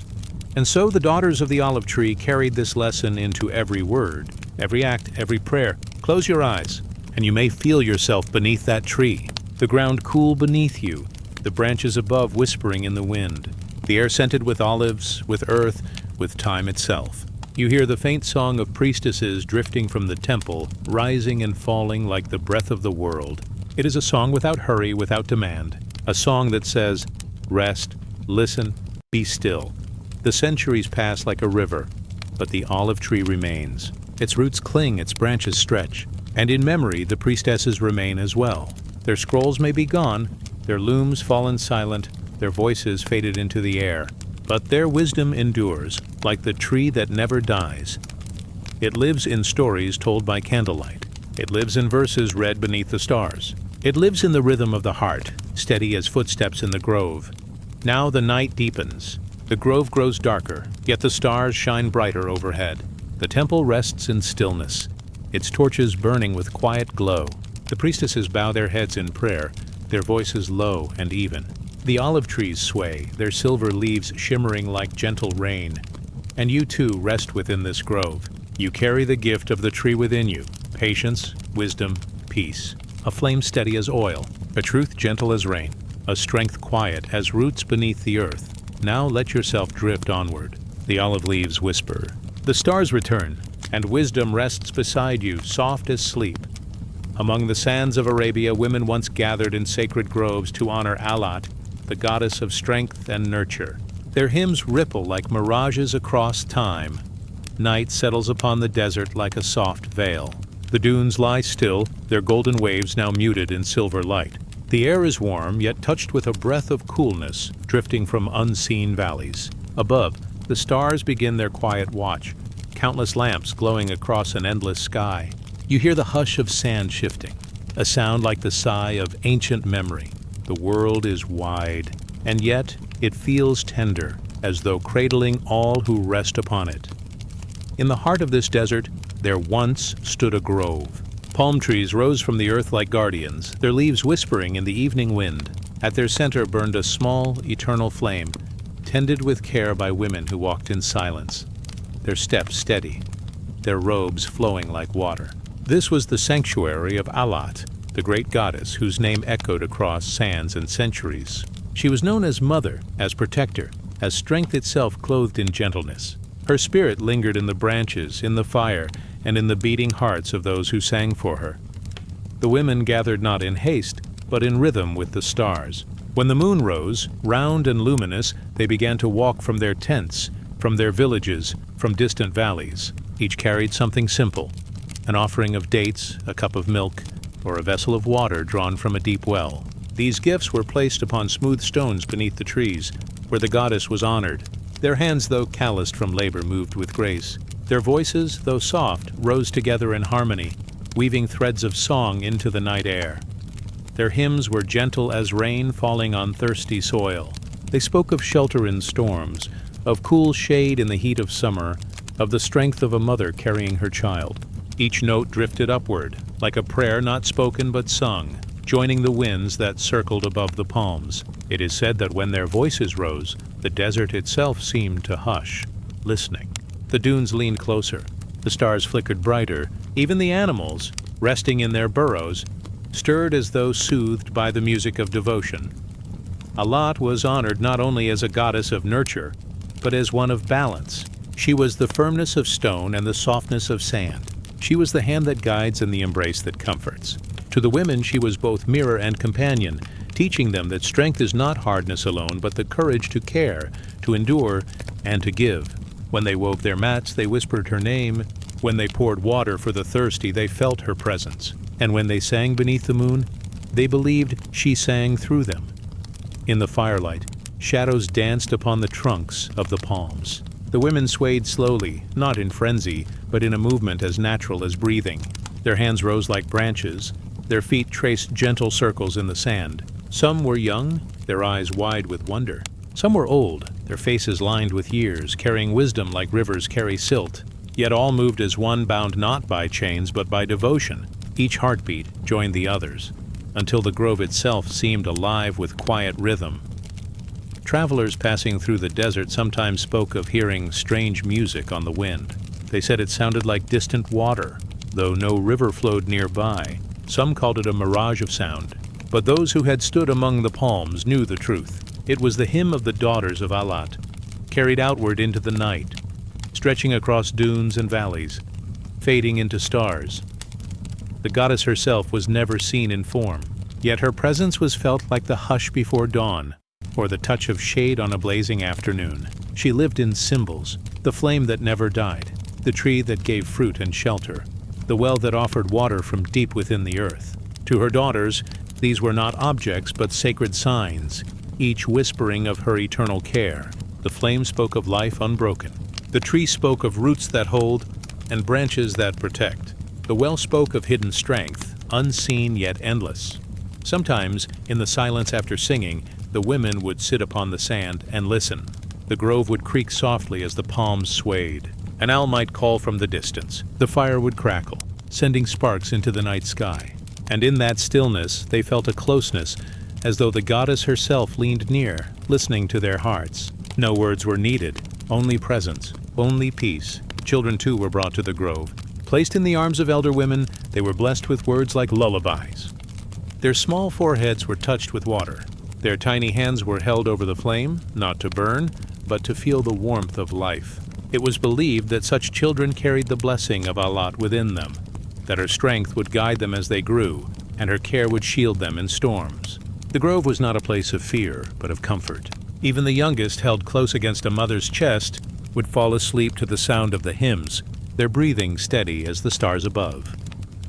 And so the daughters of the olive tree carried this lesson into every word, every act, every prayer. Close your eyes, and you may feel yourself beneath that tree. The ground cool beneath you, the branches above whispering in the wind. The air scented with olives, with earth, with time itself. You hear the faint song of priestesses drifting from the temple, rising and falling like the breath of the world. It is a song without hurry, without demand. A song that says, rest, listen, be still. The centuries pass like a river, but the olive tree remains. Its roots cling, its branches stretch, and in memory the priestesses remain as well. Their scrolls may be gone, their looms fallen silent, their voices faded into the air, but their wisdom endures, like the tree that never dies. It lives in stories told by candlelight. It lives in verses read beneath the stars. It lives in the rhythm of the heart, steady as footsteps in the grove. Now the night deepens. The grove grows darker, yet the stars shine brighter overhead. The temple rests in stillness, its torches burning with quiet glow. The priestesses bow their heads in prayer, their voices low and even. The olive trees sway, their silver leaves shimmering like gentle rain. And you too rest within this grove. You carry the gift of the tree within you, patience, wisdom, peace. A flame steady as oil, a truth gentle as rain, a strength quiet as roots beneath the earth. Now let yourself drift onward. The olive leaves whisper. The stars return, and wisdom rests beside you, soft as sleep. Among the sands of Arabia, women once gathered in sacred groves to honor Alat, the goddess of strength and nurture. Their hymns ripple like mirages across time. Night settles upon the desert like a soft veil. The dunes lie still, their golden waves now muted in silver light. The air is warm, yet touched with a breath of coolness, drifting from unseen valleys. Above, the stars begin their quiet watch, countless lamps glowing across an endless sky. You hear the hush of sand shifting, a sound like the sigh of ancient memory. The world is wide, and yet it feels tender, as though cradling all who rest upon it. In the heart of this desert, there once stood a grove. Palm trees rose from the earth like guardians, their leaves whispering in the evening wind. At their center burned a small, eternal flame, tended with care by women who walked in silence, their steps steady, their robes flowing like water. This was the sanctuary of Alat, the great goddess whose name echoed across sands and centuries. She was known as Mother, as Protector, as strength itself clothed in gentleness. Her spirit lingered in the branches, in the fire, and in the beating hearts of those who sang for her. The women gathered not in haste, but in rhythm with the stars. When the moon rose, round and luminous, they began to walk from their tents, from their villages, from distant valleys. Each carried something simple, an offering of dates, a cup of milk, or a vessel of water drawn from a deep well. These gifts were placed upon smooth stones beneath the trees, where the goddess was honored. Their hands, though calloused from labor, moved with grace. Their voices, though soft, rose together in harmony, weaving threads of song into the night air. Their hymns were gentle as rain falling on thirsty soil. They spoke of shelter in storms, of cool shade in the heat of summer, of the strength of a mother carrying her child. Each note drifted upward, like a prayer not spoken but sung, joining the winds that circled above the palms. It is said that when their voices rose, the desert itself seemed to hush, listening. The dunes leaned closer. The stars flickered brighter. Even the animals, resting in their burrows, stirred as though soothed by the music of devotion. Alat was honored not only as a goddess of nurture, but as one of balance. She was the firmness of stone and the softness of sand. She was the hand that guides and the embrace that comforts. To the women she was both mirror and companion, teaching them that strength is not hardness alone, but the courage to care, to endure, and to give. When they wove their mats, they whispered her name. When they poured water for the thirsty, they felt her presence. And when they sang beneath the moon, they believed she sang through them. In the firelight, shadows danced upon the trunks of the palms. The women swayed slowly, not in frenzy, but in a movement as natural as breathing. Their hands rose like branches. Their feet traced gentle circles in the sand. Some were young, their eyes wide with wonder. Some were old, their faces lined with years, carrying wisdom like rivers carry silt. Yet all moved as one, bound not by chains but by devotion. Each heartbeat joined the others, until the grove itself seemed alive with quiet rhythm. Travelers passing through the desert sometimes spoke of hearing strange music on the wind. They said it sounded like distant water, though no river flowed nearby. Some called it a mirage of sound. But those who had stood among the palms knew the truth. It was the hymn of the daughters of Alat, carried outward into the night, stretching across dunes and valleys, fading into stars. The goddess herself was never seen in form. Yet her presence was felt like the hush before dawn, or the touch of shade on a blazing afternoon. She lived in symbols, the flame that never died, the tree that gave fruit and shelter, the well that offered water from deep within the earth. To her daughters, these were not objects but sacred signs, each whispering of her eternal care. The flame spoke of life unbroken. The tree spoke of roots that hold and branches that protect. The well spoke of hidden strength, unseen yet endless. Sometimes, in the silence after singing, the women would sit upon the sand and listen. The grove would creak softly as the palms swayed. An owl might call from the distance. The fire would crackle, sending sparks into the night sky. And in that stillness, they felt a closeness, as though the goddess herself leaned near, listening to their hearts. No words were needed, only presence, only peace. Children too were brought to the grove. Placed in the arms of elder women, they were blessed with words like lullabies. Their small foreheads were touched with water. Their tiny hands were held over the flame, not to burn, but to feel the warmth of life. It was believed that such children carried the blessing of Alat within them, that her strength would guide them as they grew, and her care would shield them in storms. The grove was not a place of fear, but of comfort. Even the youngest, held close against a mother's chest, would fall asleep to the sound of the hymns, their breathing steady as the stars above.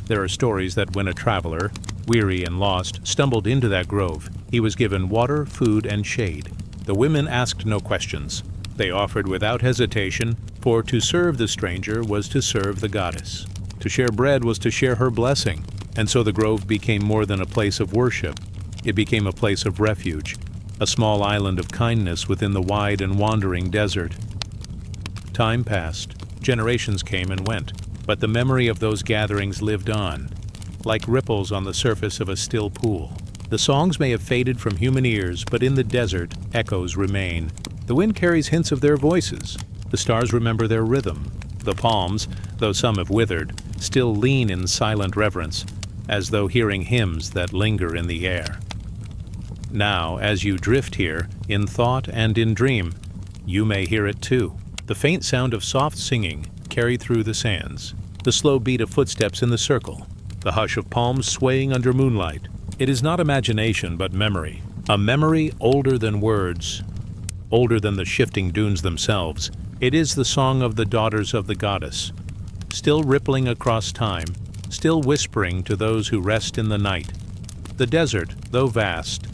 There are stories that when a traveler, weary and lost, stumbled into that grove, he was given water, food, and shade. The women asked no questions. They offered without hesitation, for to serve the stranger was to serve the goddess. To share bread was to share her blessing, and so the grove became more than a place of worship. It became a place of refuge, a small island of kindness within the wide and wandering desert. Time passed, generations came and went, but the memory of those gatherings lived on, like ripples on the surface of a still pool. The songs may have faded from human ears, but in the desert, echoes remain. The wind carries hints of their voices. The stars remember their rhythm. The palms, though some have withered, still lean in silent reverence, as though hearing hymns that linger in the air. Now, as you drift here, in thought and in dream, you may hear it too. The faint sound of soft singing carried through the sands, the slow beat of footsteps in the circle, the hush of palms swaying under moonlight. It is not imagination, but memory. A memory older than words, older than the shifting dunes themselves. It is the song of the daughters of the goddess, still rippling across time, still whispering to those who rest in the night. The desert, though vast,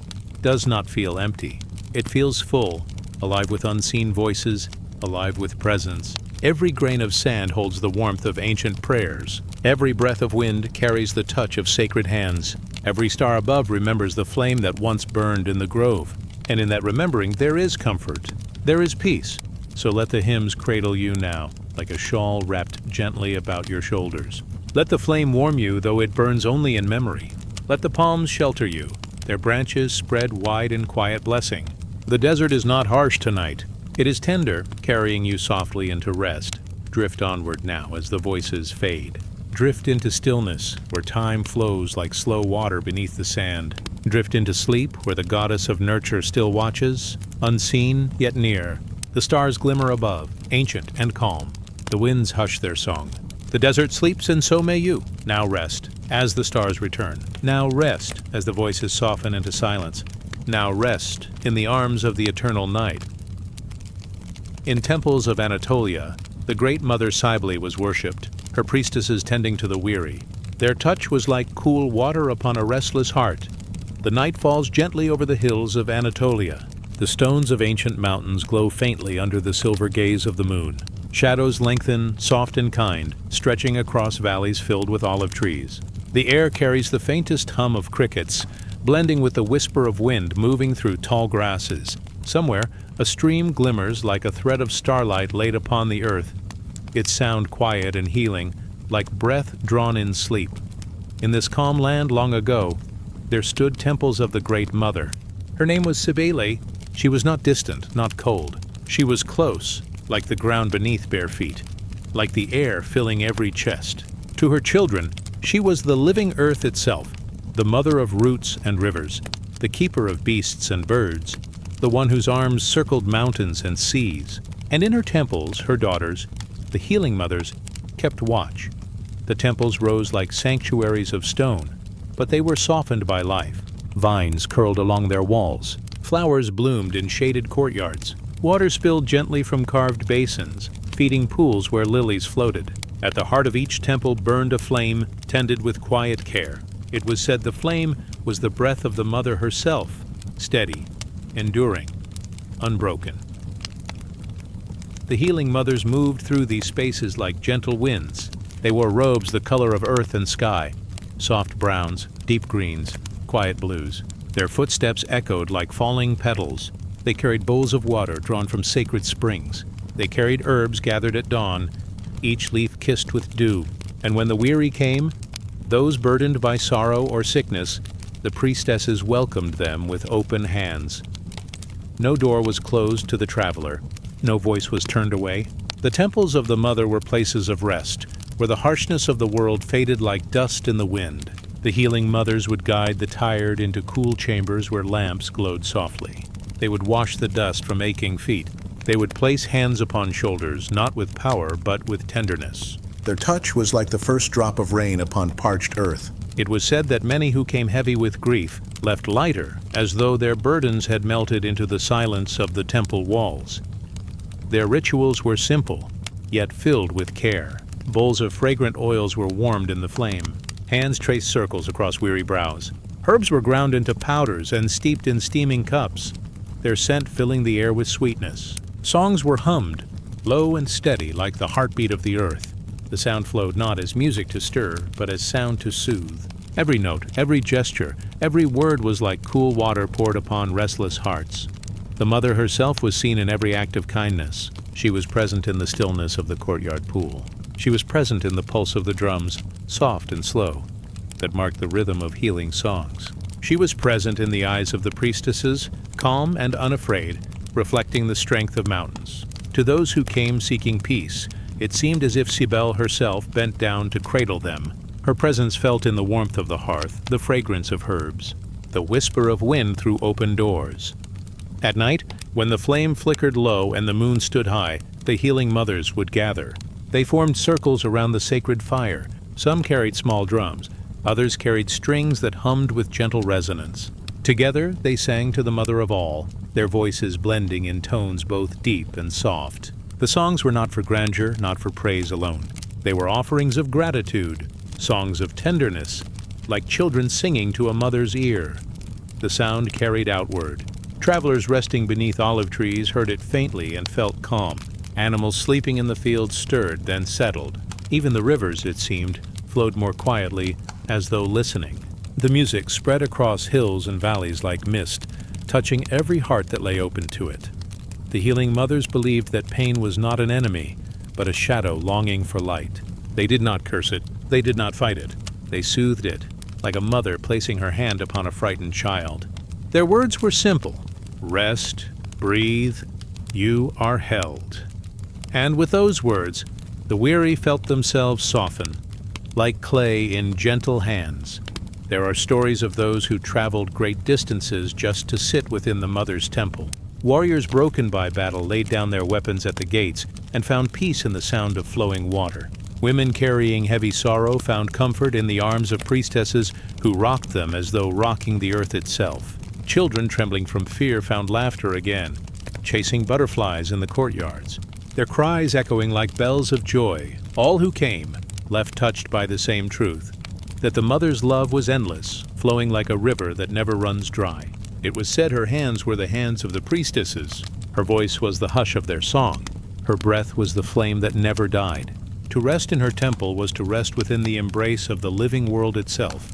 does not feel empty. It feels full, alive with unseen voices, alive with presence. Every grain of sand holds the warmth of ancient prayers. Every breath of wind carries the touch of sacred hands. Every star above remembers the flame that once burned in the grove. And in that remembering there is comfort, there is peace. So let the hymns cradle you now, like a shawl wrapped gently about your shoulders. Let the flame warm you, though it burns only in memory. Let the palms shelter you, their branches spread wide in quiet blessing. The desert is not harsh tonight. It is tender, carrying you softly into rest. Drift onward now as the voices fade. Drift into stillness, where time flows like slow water beneath the sand. Drift into sleep, where the goddess of nurture still watches, unseen yet near. The stars glimmer above, ancient and calm. The winds hush their song. The desert sleeps, and so may you. Now rest, as the stars return. Now rest, as the voices soften into silence. Now rest, in the arms of the eternal night. In temples of Anatolia, the great mother Cybele was worshipped, her priestesses tending to the weary. Their touch was like cool water upon a restless heart. The night falls gently over the hills of Anatolia. The stones of ancient mountains glow faintly under the silver gaze of the moon. Shadows lengthen, soft and kind, stretching across valleys filled with olive trees. The air carries the faintest hum of crickets, blending with the whisper of wind moving through tall grasses. Somewhere, a stream glimmers like a thread of starlight laid upon the earth, its sound quiet and healing, like breath drawn in sleep. In this calm land long ago, there stood temples of the Great Mother. Her name was Cybele. She was not distant, not cold. She was close, like the ground beneath bare feet, like the air filling every chest. To her children, she was the living earth itself, the mother of roots and rivers, the keeper of beasts and birds, the one whose arms circled mountains and seas. And in her temples, her daughters, the healing mothers, kept watch. The temples rose like sanctuaries of stone, but they were softened by life. Vines curled along their walls. Flowers bloomed in shaded courtyards. Water spilled gently from carved basins, feeding pools where lilies floated. At the heart of each temple burned a flame, tended with quiet care. It was said the flame was the breath of the mother herself, steady, enduring, unbroken. The healing mothers moved through these spaces like gentle winds. They wore robes the color of earth and sky, soft browns, deep greens, quiet blues. Their footsteps echoed like falling petals. They carried bowls of water drawn from sacred springs. They carried herbs gathered at dawn, each leaf kissed with dew. And when the weary came, those burdened by sorrow or sickness, the priestesses welcomed them with open hands. No door was closed to the traveler. No voice was turned away. The temples of the mother were places of rest, where the harshness of the world faded like dust in the wind. The healing mothers would guide the tired into cool chambers where lamps glowed softly. They would wash the dust from aching feet. They would place hands upon shoulders, not with power, but with tenderness. Their touch was like the first drop of rain upon parched earth. It was said that many who came heavy with grief left lighter, as though their burdens had melted into the silence of the temple walls. Their rituals were simple, yet filled with care. Bowls of fragrant oils were warmed in the flame. Hands traced circles across weary brows. Herbs were ground into powders and steeped in steaming cups, their scent filling the air with sweetness. Songs were hummed, low and steady like the heartbeat of the earth. The sound flowed not as music to stir, but as sound to soothe. Every note, every gesture, every word was like cool water poured upon restless hearts. The mother herself was seen in every act of kindness. She was present in the stillness of the courtyard pool. She was present in the pulse of the drums, soft and slow, that marked the rhythm of healing songs. She was present in the eyes of the priestesses, calm and unafraid, reflecting the strength of mountains. To those who came seeking peace, it seemed as if Cybele herself bent down to cradle them. Her presence felt in the warmth of the hearth, the fragrance of herbs, the whisper of wind through open doors. At night, when the flame flickered low and the moon stood high, the healing mothers would gather. They formed circles around the sacred fire. Some carried small drums, others carried strings that hummed with gentle resonance. Together, they sang to the Mother of all, their voices blending in tones both deep and soft. The songs were not for grandeur, not for praise alone. They were offerings of gratitude, songs of tenderness, like children singing to a mother's ear. The sound carried outward. Travelers resting beneath olive trees heard it faintly and felt calm. Animals sleeping in the fields stirred, then settled. Even the rivers, it seemed, flowed more quietly, as though listening. The music spread across hills and valleys like mist, touching every heart that lay open to it. The healing mothers believed that pain was not an enemy, but a shadow longing for light. They did not curse it. They did not fight it. They soothed it, like a mother placing her hand upon a frightened child. Their words were simple. Rest, breathe, you are held. And with those words, the weary felt themselves soften, like clay in gentle hands. There are stories of those who traveled great distances just to sit within the mother's temple. Warriors broken by battle laid down their weapons at the gates and found peace in the sound of flowing water. Women carrying heavy sorrow found comfort in the arms of priestesses who rocked them as though rocking the earth itself. Children trembling from fear found laughter again, chasing butterflies in the courtyards, their cries echoing like bells of joy. All who came left touched by the same truth, that the mother's love was endless, flowing like a river that never runs dry. It was said her hands were the hands of the priestesses. Her voice was the hush of their song. Her breath was the flame that never died. To rest in her temple was to rest within the embrace of the living world itself.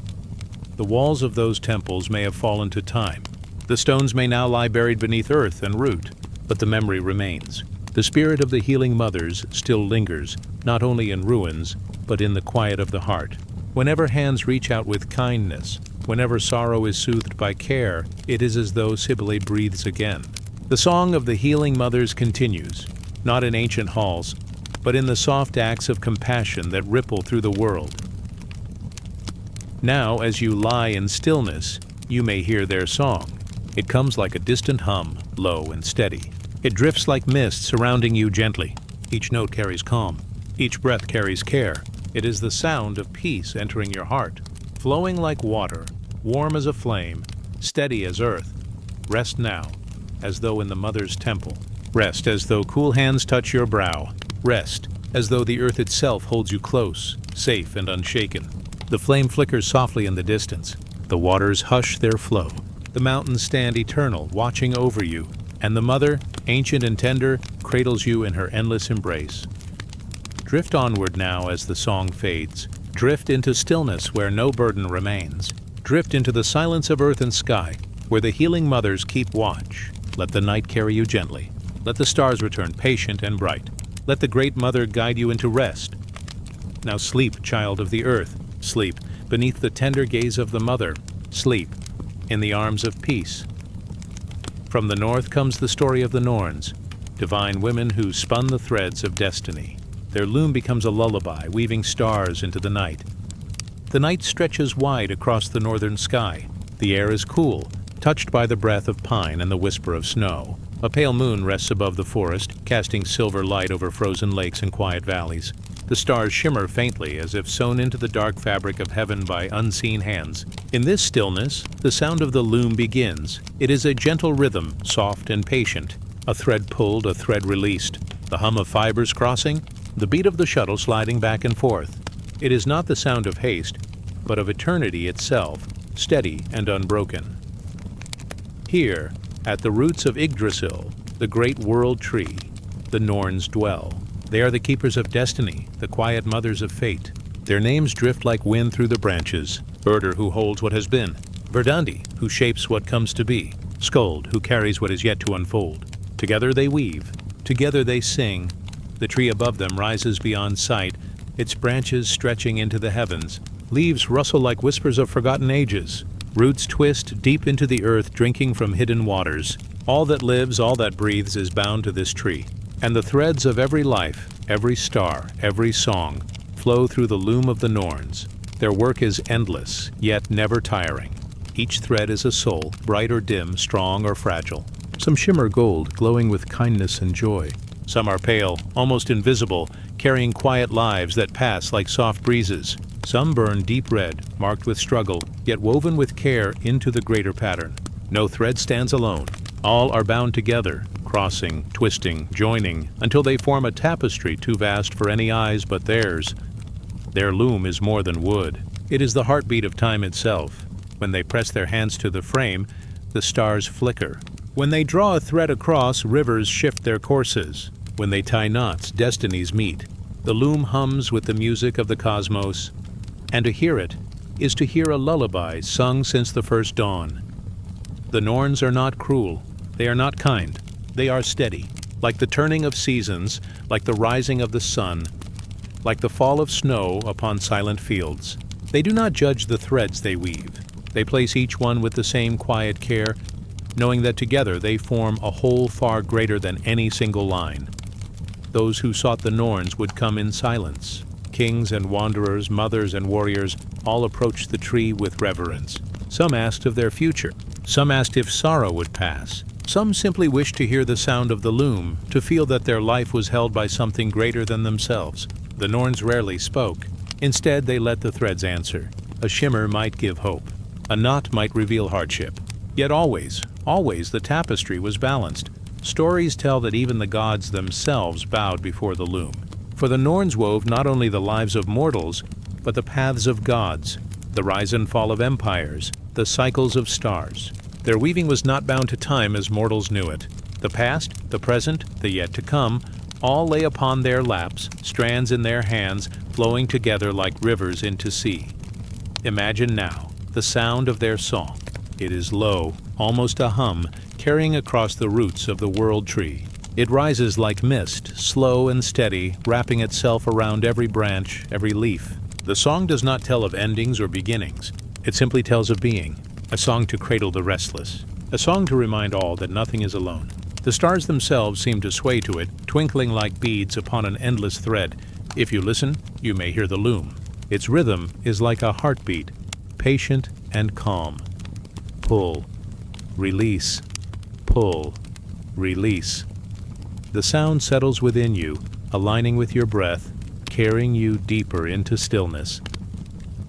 The walls of those temples may have fallen to time. The stones may now lie buried beneath earth and root, but the memory remains. The spirit of the healing mothers still lingers, not only in ruins, but in the quiet of the heart. Whenever hands reach out with kindness, whenever sorrow is soothed by care, it is as though Cybele breathes again. The song of the healing mothers continues, not in ancient halls, but in the soft acts of compassion that ripple through the world. Now, as you lie in stillness, you may hear their song. It comes like a distant hum, low and steady. It drifts like mist surrounding you gently. Each note carries calm. Each breath carries care. It is the sound of peace entering your heart, flowing like water, warm as a flame, steady as earth. Rest now, as though in the mother's temple. Rest as though cool hands touch your brow. Rest as though the earth itself holds you close, safe and unshaken. The flame flickers softly in the distance. The waters hush their flow. The mountains stand eternal, watching over you, and the mother, ancient and tender, cradles you in her endless embrace. Drift onward now as the song fades. Drift into stillness where no burden remains. Drift into the silence of earth and sky, where the healing mothers keep watch. Let the night carry you gently. Let the stars return patient and bright. Let the great mother guide you into rest. Now sleep, child of the earth. Sleep beneath the tender gaze of the mother. Sleep in the arms of peace. From the north comes the story of the Norns, divine women who spun the threads of destiny. Their loom becomes a lullaby, weaving stars into the night. The night stretches wide across the northern sky. The air is cool, touched by the breath of pine and the whisper of snow. A pale moon rests above the forest, casting silver light over frozen lakes and quiet valleys. The stars shimmer faintly as if sewn into the dark fabric of heaven by unseen hands. In this stillness, the sound of the loom begins. It is a gentle rhythm, soft and patient. A thread pulled, a thread released. The hum of fibers crossing, the beat of the shuttle sliding back and forth. It is not the sound of haste, but of eternity itself, steady and unbroken. Here, at the roots of Yggdrasil, the great world tree, the Norns dwell. They are the keepers of destiny, the quiet mothers of fate. Their names drift like wind through the branches. Urdur, who holds what has been. Verdandi, who shapes what comes to be. Skuld, who carries what is yet to unfold. Together they weave. Together they sing. The tree above them rises beyond sight, its branches stretching into the heavens. Leaves rustle like whispers of forgotten ages. Roots twist deep into the earth, drinking from hidden waters. All that lives, all that breathes is bound to this tree. And the threads of every life, every star, every song, flow through the loom of the Norns. Their work is endless, yet never tiring. Each thread is a soul, bright or dim, strong or fragile. Some shimmer gold, glowing with kindness and joy. Some are pale, almost invisible, carrying quiet lives that pass like soft breezes. Some burn deep red, marked with struggle, yet woven with care into the greater pattern. No thread stands alone. All are bound together, crossing, twisting, joining, until they form a tapestry too vast for any eyes but theirs. Their loom is more than wood. It is the heartbeat of time itself. When they press their hands to the frame, the stars flicker. When they draw a thread across, rivers shift their courses. When they tie knots, destinies meet. The loom hums with the music of the cosmos, and to hear it is to hear a lullaby sung since the first dawn. The Norns are not cruel. They are not kind. They are steady, like the turning of seasons, like the rising of the sun, like the fall of snow upon silent fields. They do not judge the threads they weave. They place each one with the same quiet care, knowing that together they form a whole far greater than any single line. Those who sought the Norns would come in silence. Kings and wanderers, mothers and warriors, all approached the tree with reverence. Some asked of their future. Some asked if sorrow would pass. Some simply wished to hear the sound of the loom, to feel that their life was held by something greater than themselves. The Norns rarely spoke. Instead, they let the threads answer. A shimmer might give hope. A knot might reveal hardship. Yet always the tapestry was balanced. Stories tell that even the gods themselves bowed before the loom. For the Norns wove not only the lives of mortals, but the paths of gods, the rise and fall of empires, the cycles of stars. Their weaving was not bound to time as mortals knew it. The past, the present, the yet to come, all lay upon their laps, strands in their hands, flowing together like rivers into sea. Imagine now the sound of their song. It is low, almost a hum, carrying across the roots of the world tree. It rises like mist, slow and steady, wrapping itself around every branch, every leaf. The song does not tell of endings or beginnings. It simply tells of being. A song to cradle the restless. A song to remind all that nothing is alone. The stars themselves seem to sway to it, twinkling like beads upon an endless thread. If you listen, you may hear the loom. Its rhythm is like a heartbeat, patient and calm. Pull, release, pull, release. The sound settles within you, aligning with your breath, carrying you deeper into stillness.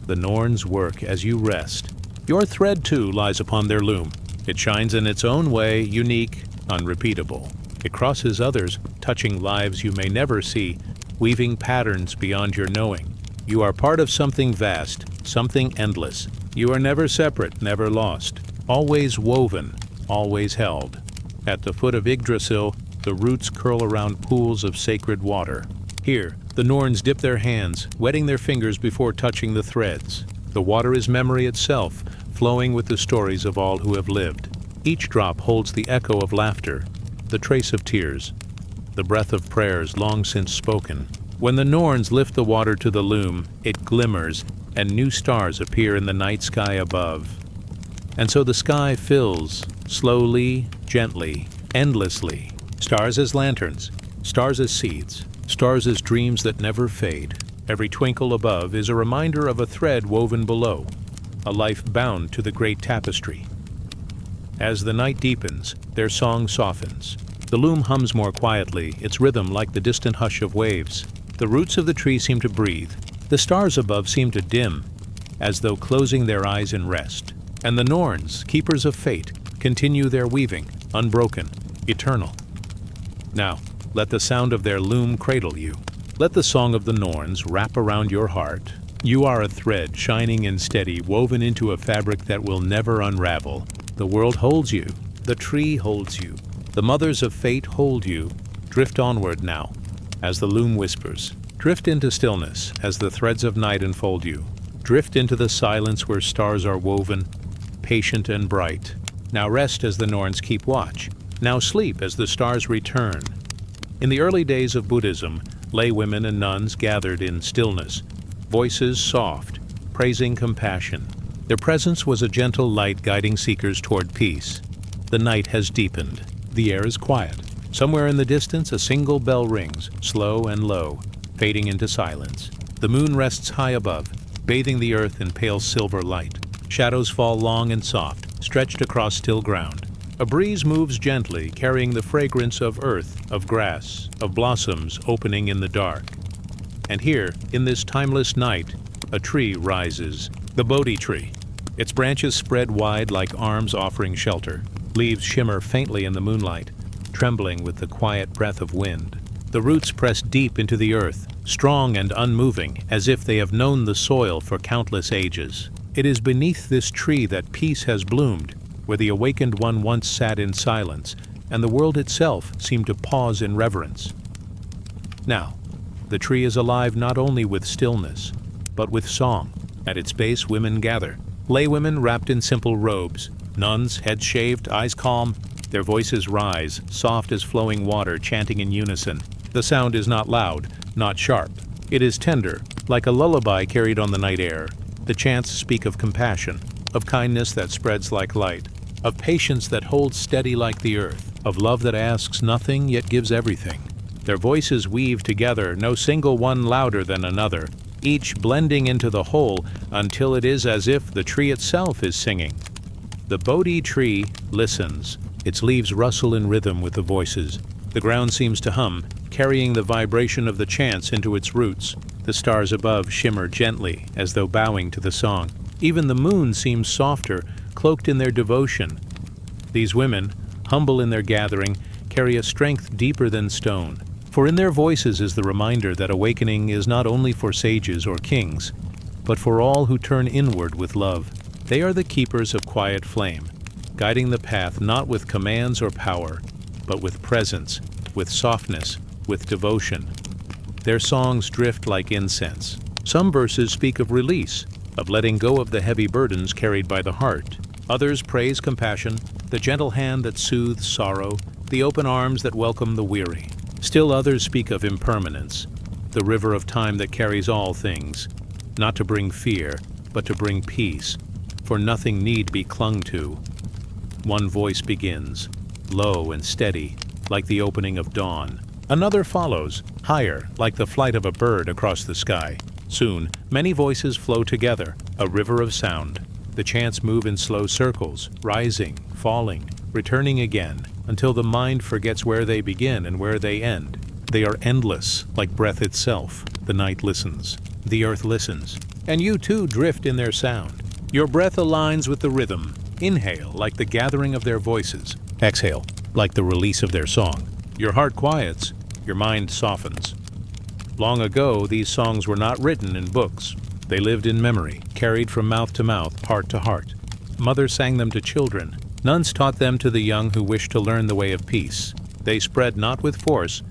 The Norns work as you rest, Your thread, too, lies upon their loom. It shines in its own way, unique, unrepeatable. It crosses others, touching lives you may never see, weaving patterns beyond your knowing. You are part of something vast, something endless. You are never separate, never lost. Always woven, always held. At the foot of Yggdrasil, the roots curl around pools of sacred water. Here, the Norns dip their hands, wetting their fingers before touching the threads. The water is memory itself, flowing with the stories of all who have lived. Each drop holds the echo of laughter, the trace of tears, the breath of prayers long since spoken. When the Norns lift the water to the loom, it glimmers, and new stars appear in the night sky above. And so the sky fills, slowly, gently, endlessly. Stars as lanterns, stars as seeds, stars as dreams that never fade. Every twinkle above is a reminder of a thread woven below, a life bound to the great tapestry. As the night deepens, their song softens. The loom hums more quietly, its rhythm like the distant hush of waves. The roots of the tree seem to breathe. The stars above seem to dim, as though closing their eyes in rest. And the Norns, keepers of fate, continue their weaving, unbroken, eternal. Now, let the sound of their loom cradle you. Let the song of the Norns wrap around your heart. You are a thread, shining and steady, woven into a fabric that will never unravel. The world holds you. The tree holds you. The mothers of fate hold you. Drift onward now, as the loom whispers. Drift into stillness, as the threads of night enfold you. Drift into the silence where stars are woven, patient and bright. Now rest as the Norns keep watch. Now sleep as the stars return. In the early days of Buddhism, laywomen and nuns gathered in stillness, voices soft, praising compassion. Their presence was a gentle light guiding seekers toward peace. The night has deepened. The air is quiet. Somewhere in the distance, a single bell rings, slow and low, fading into silence. The moon rests high above, bathing the earth in pale silver light. Shadows fall long and soft, stretched across still ground. A breeze moves gently, carrying the fragrance of earth, of grass, of blossoms opening in the dark. And here, in this timeless night, a tree rises, the Bodhi tree. Its branches spread wide like arms offering shelter. Leaves shimmer faintly in the moonlight, trembling with the quiet breath of wind. The roots press deep into the earth, strong and unmoving, as if they have known the soil for countless ages. It is beneath this tree that peace has bloomed, where the awakened one once sat in silence, and the world itself seemed to pause in reverence. Now, the tree is alive not only with stillness, but with song. At its base, women gather. Laywomen wrapped in simple robes, nuns, heads shaved, eyes calm. Their voices rise, soft as flowing water, chanting in unison. The sound is not loud, not sharp. It is tender, like a lullaby carried on the night air. The chants speak of compassion, of kindness that spreads like light, of patience that holds steady like the earth, of love that asks nothing yet gives everything. Their voices weave together, no single one louder than another, each blending into the whole until it is as if the tree itself is singing. The Bodhi tree listens. Its leaves rustle in rhythm with the voices. The ground seems to hum, carrying the vibration of the chants into its roots. The stars above shimmer gently, as though bowing to the song. Even the moon seems softer, cloaked in their devotion. These women, humble in their gathering, carry a strength deeper than stone. For in their voices is the reminder that awakening is not only for sages or kings, but for all who turn inward with love. They are the keepers of quiet flame, guiding the path not with commands or power, but with presence, with softness, with devotion. Their songs drift like incense. Some verses speak of release, of letting go of the heavy burdens carried by the heart. Others praise compassion, the gentle hand that soothes sorrow, the open arms that welcome the weary. Still others speak of impermanence, the river of time that carries all things, not to bring fear, but to bring peace, for nothing need be clung to. One voice begins, low and steady, like the opening of dawn. Another follows, higher, like the flight of a bird across the sky. Soon, many voices flow together, a river of sound. The chants move in slow circles, rising, falling, returning again, until the mind forgets where they begin and where they end. They are endless, like breath itself. The night listens. The earth listens. And you too drift in their sound. Your breath aligns with the rhythm. Inhale, like the gathering of their voices. Exhale, like the release of their song. Your heart quiets, your mind softens. Long ago, these songs were not written in books. They lived in memory, carried from mouth to mouth, heart to heart. Mothers sang them to children. Nuns taught them to the young who wished to learn the way of peace. They spread not with force,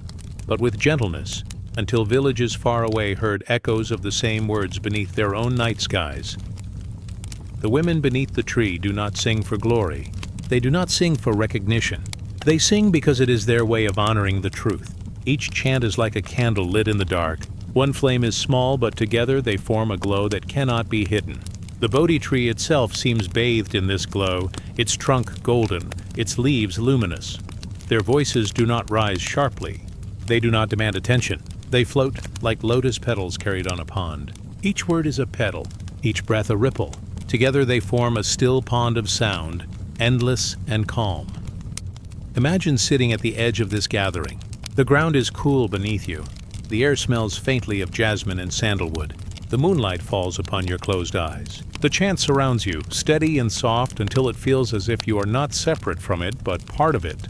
but with gentleness, until villages far away heard echoes of the same words beneath their own night skies. The women beneath the tree do not sing for glory. They do not sing for recognition. They sing because it is their way of honoring the truth. Each chant is like a candle lit in the dark. One flame is small, but together they form a glow that cannot be hidden. The Bodhi tree itself seems bathed in this glow, its trunk golden, its leaves luminous. Their voices do not rise sharply. They do not demand attention. They float like lotus petals carried on a pond. Each word is a petal, each breath a ripple. Together they form a still pond of sound, endless and calm. Imagine sitting at the edge of this gathering. The ground is cool beneath you. The air smells faintly of jasmine and sandalwood. The moonlight falls upon your closed eyes. The chant surrounds you, steady and soft until it feels as if you are not separate from it, but part of it.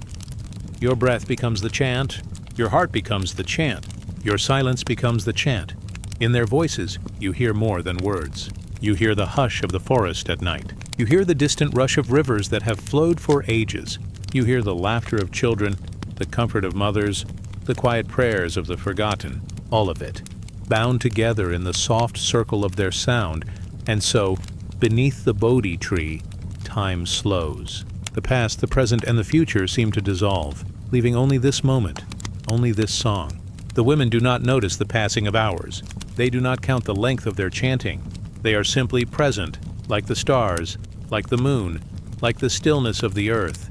Your breath becomes the chant. Your heart becomes the chant. Your silence becomes the chant. In their voices, you hear more than words. You hear the hush of the forest at night. You hear the distant rush of rivers that have flowed for ages. You hear the laughter of children, the comfort of mothers, the quiet prayers of the forgotten, all of it, bound together in the soft circle of their sound. And so, beneath the Bodhi tree, time slows. The past, the present, and the future seem to dissolve, leaving only this moment, only this song. The women do not notice the passing of hours. They do not count the length of their chanting. They are simply present, like the stars, like the moon, like the stillness of the earth.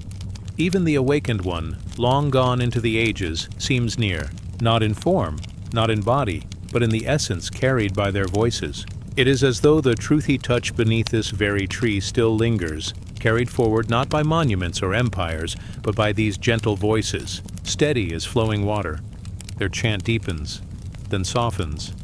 Even the awakened one, long gone into the ages, seems near, not in form, not in body, but in the essence carried by their voices. It is as though the truth he touched beneath this very tree still lingers, carried forward not by monuments or empires, but by these gentle voices, steady as flowing water. Their chant deepens, then softens,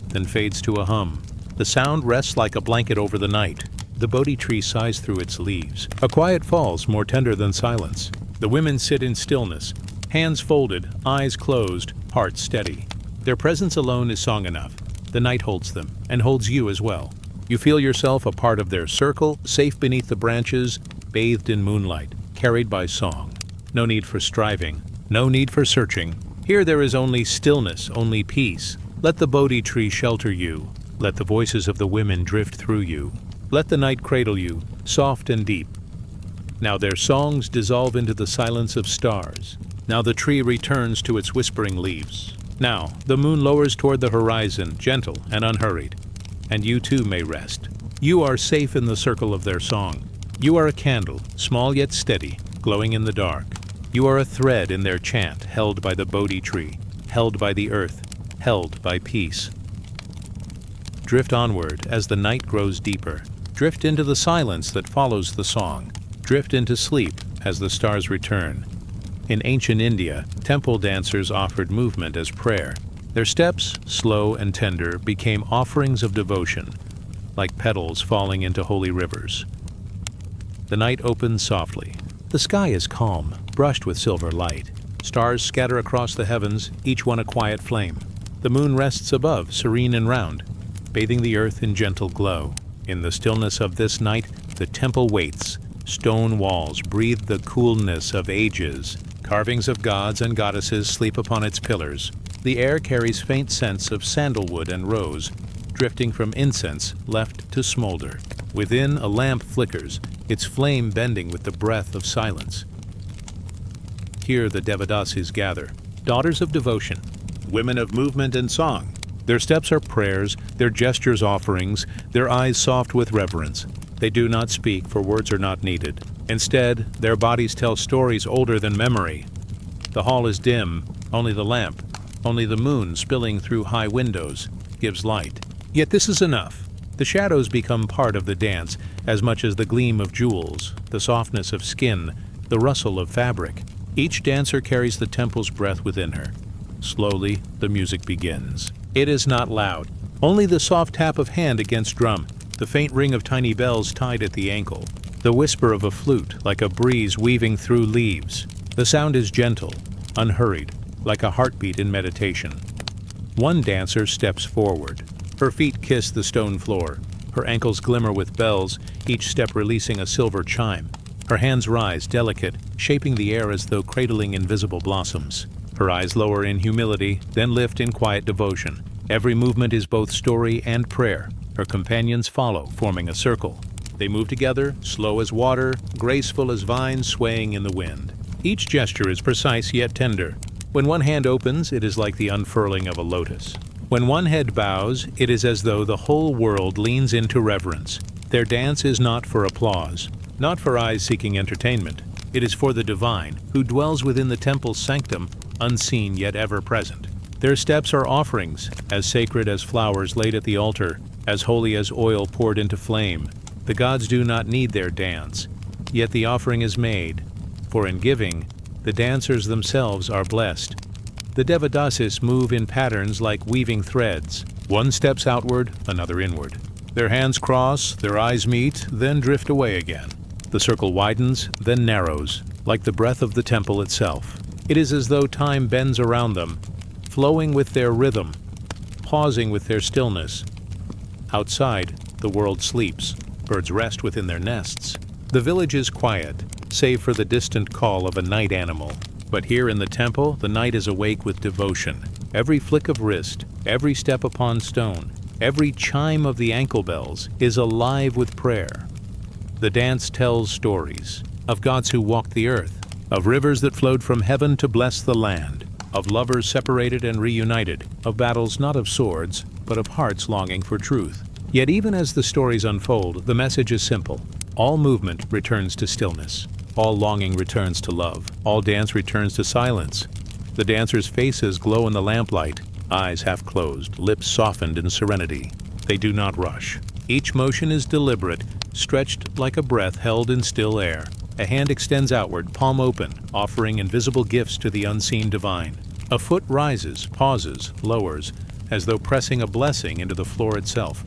then fades to a hum. The sound rests like a blanket over the night. The Bodhi tree sighs through its leaves. A quiet falls, more tender than silence. The women sit in stillness, hands folded, eyes closed, hearts steady. Their presence alone is song enough. The night holds them, and holds you as well. You feel yourself a part of their circle, safe beneath the branches, bathed in moonlight, carried by song. No need for striving, no need for searching. Here there is only stillness, only peace. Let the Bodhi tree shelter you. Let the voices of the women drift through you. Let the night cradle you, soft and deep. Now their songs dissolve into the silence of stars. Now the tree returns to its whispering leaves. Now the moon lowers toward the horizon, gentle and unhurried. And you too may rest. You are safe in the circle of their song. You are a candle, small yet steady, glowing in the dark. You are a thread in their chant, held by the Bodhi tree, held by the earth, held by peace. Drift onward as the night grows deeper. Drift into the silence that follows the song. Drift into sleep as the stars return. In ancient India, temple dancers offered movement as prayer. Their steps, slow and tender, became offerings of devotion, like petals falling into holy rivers. The night opens softly. The sky is calm, brushed with silver light. Stars scatter across the heavens, each one a quiet flame. The moon rests above, serene and round, bathing the earth in gentle glow. In the stillness of this night, the temple waits. Stone walls breathe the coolness of ages. Carvings of gods and goddesses sleep upon its pillars. The air carries faint scents of sandalwood and rose, drifting from incense left to smolder. Within, a lamp flickers, its flame bending with the breath of silence. Here the Devadasis gather, daughters of devotion, women of movement and song. Their steps are prayers, their gestures offerings, their eyes soft with reverence. They do not speak, for words are not needed. Instead, their bodies tell stories older than memory. The hall is dim, only the lamp, only the moon spilling through high windows, gives light. Yet this is enough. The shadows become part of the dance, as much as the gleam of jewels, the softness of skin, the rustle of fabric. Each dancer carries the temple's breath within her. Slowly, the music begins. It is not loud, only the soft tap of hand against drum, the faint ring of tiny bells tied at the ankle, the whisper of a flute like a breeze weaving through leaves. The sound is gentle, unhurried, like a heartbeat in meditation. One dancer steps forward. Her feet kiss the stone floor. Her ankles glimmer with bells, each step releasing a silver chime. Her hands rise, delicate, shaping the air as though cradling invisible blossoms. Her eyes lower in humility, then lift in quiet devotion. Every movement is both story and prayer. Her companions follow, forming a circle. They move together, slow as water, graceful as vines swaying in the wind. Each gesture is precise yet tender. When one hand opens, it is like the unfurling of a lotus. When one head bows, it is as though the whole world leans into reverence. Their dance is not for applause, not for eyes seeking entertainment. It is for the divine, who dwells within the temple's sanctum, unseen yet ever present. Their steps are offerings, as sacred as flowers laid at the altar, as holy as oil poured into flame. The gods do not need their dance, yet the offering is made, for in giving, the dancers themselves are blessed. The Devadasis move in patterns like weaving threads. One steps outward, another inward. Their hands cross, their eyes meet, then drift away again. The circle widens, then narrows, like the breath of the temple itself. It is as though time bends around them, flowing with their rhythm, pausing with their stillness. Outside, the world sleeps. Birds rest within their nests. The village is quiet, save for the distant call of a night animal. But here in the temple, the night is awake with devotion. Every flick of wrist, every step upon stone, every chime of the ankle bells is alive with prayer. The dance tells stories of gods who walked the earth, of rivers that flowed from heaven to bless the land, of lovers separated and reunited, of battles not of swords, but of hearts longing for truth. Yet even as the stories unfold, the message is simple. All movement returns to stillness. All longing returns to love. All dance returns to silence. The dancers' faces glow in the lamplight, eyes half closed, lips softened in serenity. They do not rush. Each motion is deliberate, stretched like a breath held in still air. A hand extends outward, palm open, offering invisible gifts to the unseen divine. A foot rises, pauses, lowers, as though pressing a blessing into the floor itself.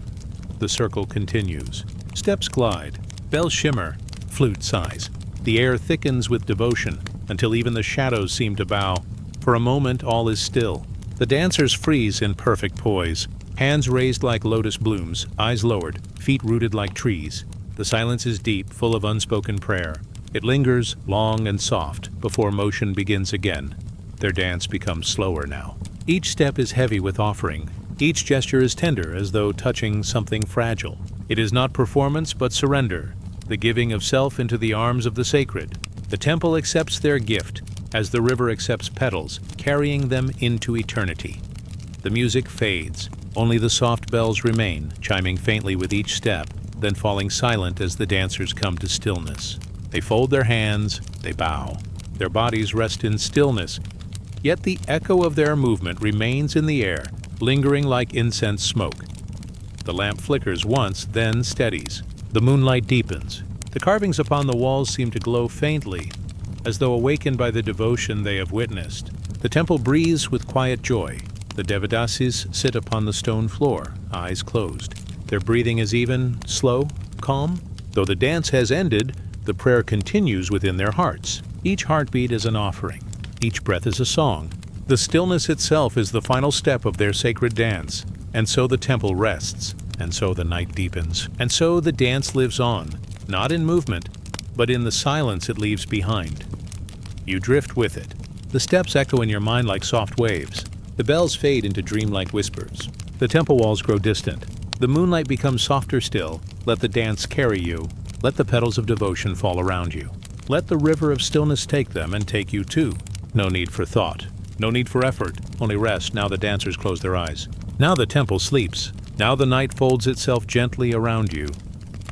The circle continues. Steps glide, bells shimmer, flute sighs. The air thickens with devotion, until even the shadows seem to bow. For a moment, all is still. The dancers freeze in perfect poise, hands raised like lotus blooms, eyes lowered, feet rooted like trees. The silence is deep, full of unspoken prayer. It lingers, long and soft, before motion begins again. Their dance becomes slower now. Each step is heavy with offering. Each gesture is tender, as though touching something fragile. It is not performance, but surrender, the giving of self into the arms of the sacred. The temple accepts their gift, as the river accepts petals, carrying them into eternity. The music fades. Only the soft bells remain, chiming faintly with each step, then falling silent as the dancers come to stillness. They fold their hands, they bow. Their bodies rest in stillness, yet the echo of their movement remains in the air, lingering like incense smoke. The lamp flickers once, then steadies. The moonlight deepens. The carvings upon the walls seem to glow faintly, as though awakened by the devotion they have witnessed. The temple breathes with quiet joy. The Devadasis sit upon the stone floor, eyes closed. Their breathing is even, slow, calm. Though the dance has ended, the prayer continues within their hearts. Each heartbeat is an offering. Each breath is a song. The stillness itself is the final step of their sacred dance. And so the temple rests. And so the night deepens. And so the dance lives on, not in movement, but in the silence it leaves behind. You drift with it. The steps echo in your mind like soft waves. The bells fade into dreamlike whispers. The temple walls grow distant. The moonlight becomes softer still. Let the dance carry you. Let the petals of devotion fall around you. Let the river of stillness take them and take you too. No need for thought. No need for effort. Only rest. Now the dancers close their eyes. Now the temple sleeps. Now the night folds itself gently around you.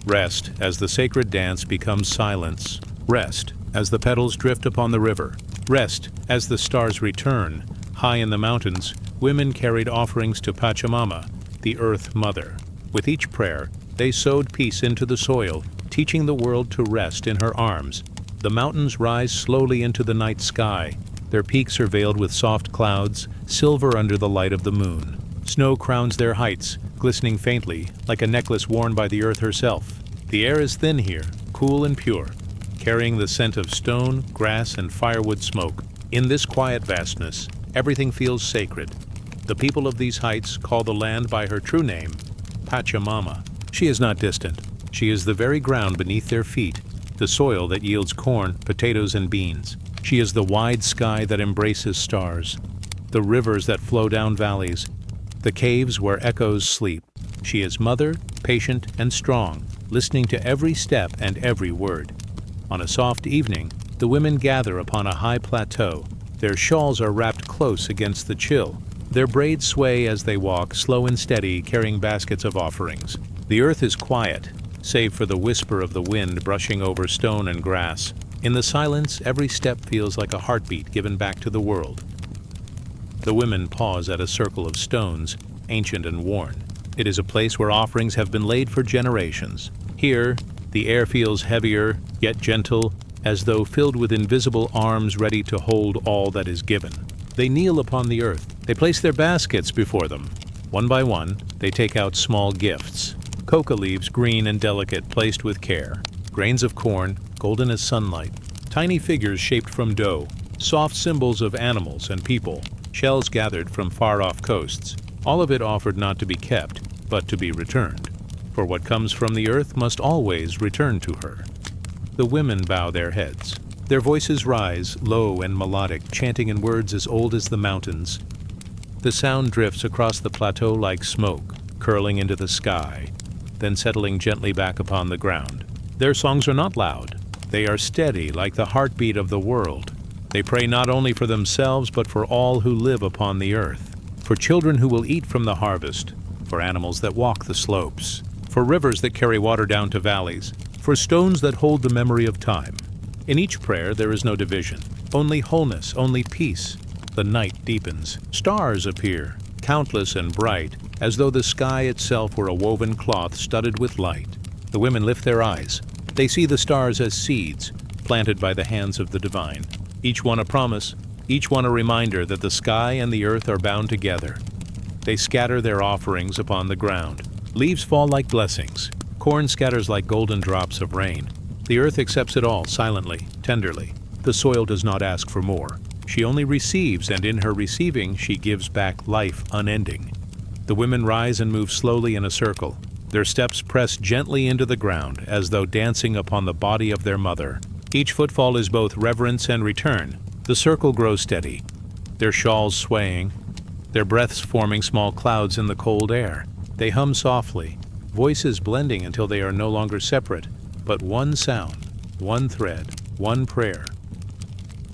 Rest as the sacred dance becomes silence. Rest as the petals drift upon the river. Rest as the stars return. High in the mountains, women carried offerings to Pachamama, the Earth Mother. With each prayer, they sowed peace into the soil, teaching the world to rest in her arms. The mountains rise slowly into the night sky. Their peaks are veiled with soft clouds, silver under the light of the moon. Snow crowns their heights, glistening faintly, like a necklace worn by the earth herself. The air is thin here, cool and pure, carrying the scent of stone, grass, and firewood smoke. In this quiet vastness, everything feels sacred. The people of these heights call the land by her true name, Pachamama. She is not distant. She is the very ground beneath their feet, the soil that yields corn, potatoes, and beans. She is the wide sky that embraces stars, the rivers that flow down valleys, the caves where echoes sleep. She is mother, patient, and strong, listening to every step and every word. On a soft evening, the women gather upon a high plateau. Their shawls are wrapped close against the chill. Their braids sway as they walk, slow and steady, carrying baskets of offerings. The earth is quiet, save for the whisper of the wind brushing over stone and grass. In the silence, every step feels like a heartbeat given back to the world. The women pause at a circle of stones, ancient and worn. It is a place where offerings have been laid for generations. Here, the air feels heavier, yet gentle, as though filled with invisible arms ready to hold all that is given. They kneel upon the earth. They place their baskets before them. One by one, they take out small gifts. Coca leaves, green and delicate, placed with care. Grains of corn, golden as sunlight. Tiny figures shaped from dough. Soft symbols of animals and people. Shells gathered from far-off coasts. All of it offered not to be kept, but to be returned. For what comes from the earth must always return to her. The women bow their heads. Their voices rise, low and melodic, chanting in words as old as the mountains. The sound drifts across the plateau like smoke, curling into the sky, then settling gently back upon the ground. Their songs are not loud. They are steady like the heartbeat of the world. They pray not only for themselves, but for all who live upon the earth. For children who will eat from the harvest. For animals that walk the slopes. For rivers that carry water down to valleys. For stones that hold the memory of time. In each prayer there is no division. Only wholeness, only peace. The night deepens. Stars appear, countless and bright, as though the sky itself were a woven cloth studded with light. The women lift their eyes. They see the stars as seeds, planted by the hands of the divine. Each one a promise, each one a reminder that the sky and the earth are bound together. They scatter their offerings upon the ground. Leaves fall like blessings. Corn scatters like golden drops of rain. The earth accepts it all silently, tenderly. The soil does not ask for more. She only receives, and in her receiving, she gives back life unending. The women rise and move slowly in a circle. Their steps press gently into the ground, as though dancing upon the body of their mother. Each footfall is both reverence and return. The circle grows steady, their shawls swaying, their breaths forming small clouds in the cold air. They hum softly, voices blending until they are no longer separate, but one sound, one thread, one prayer.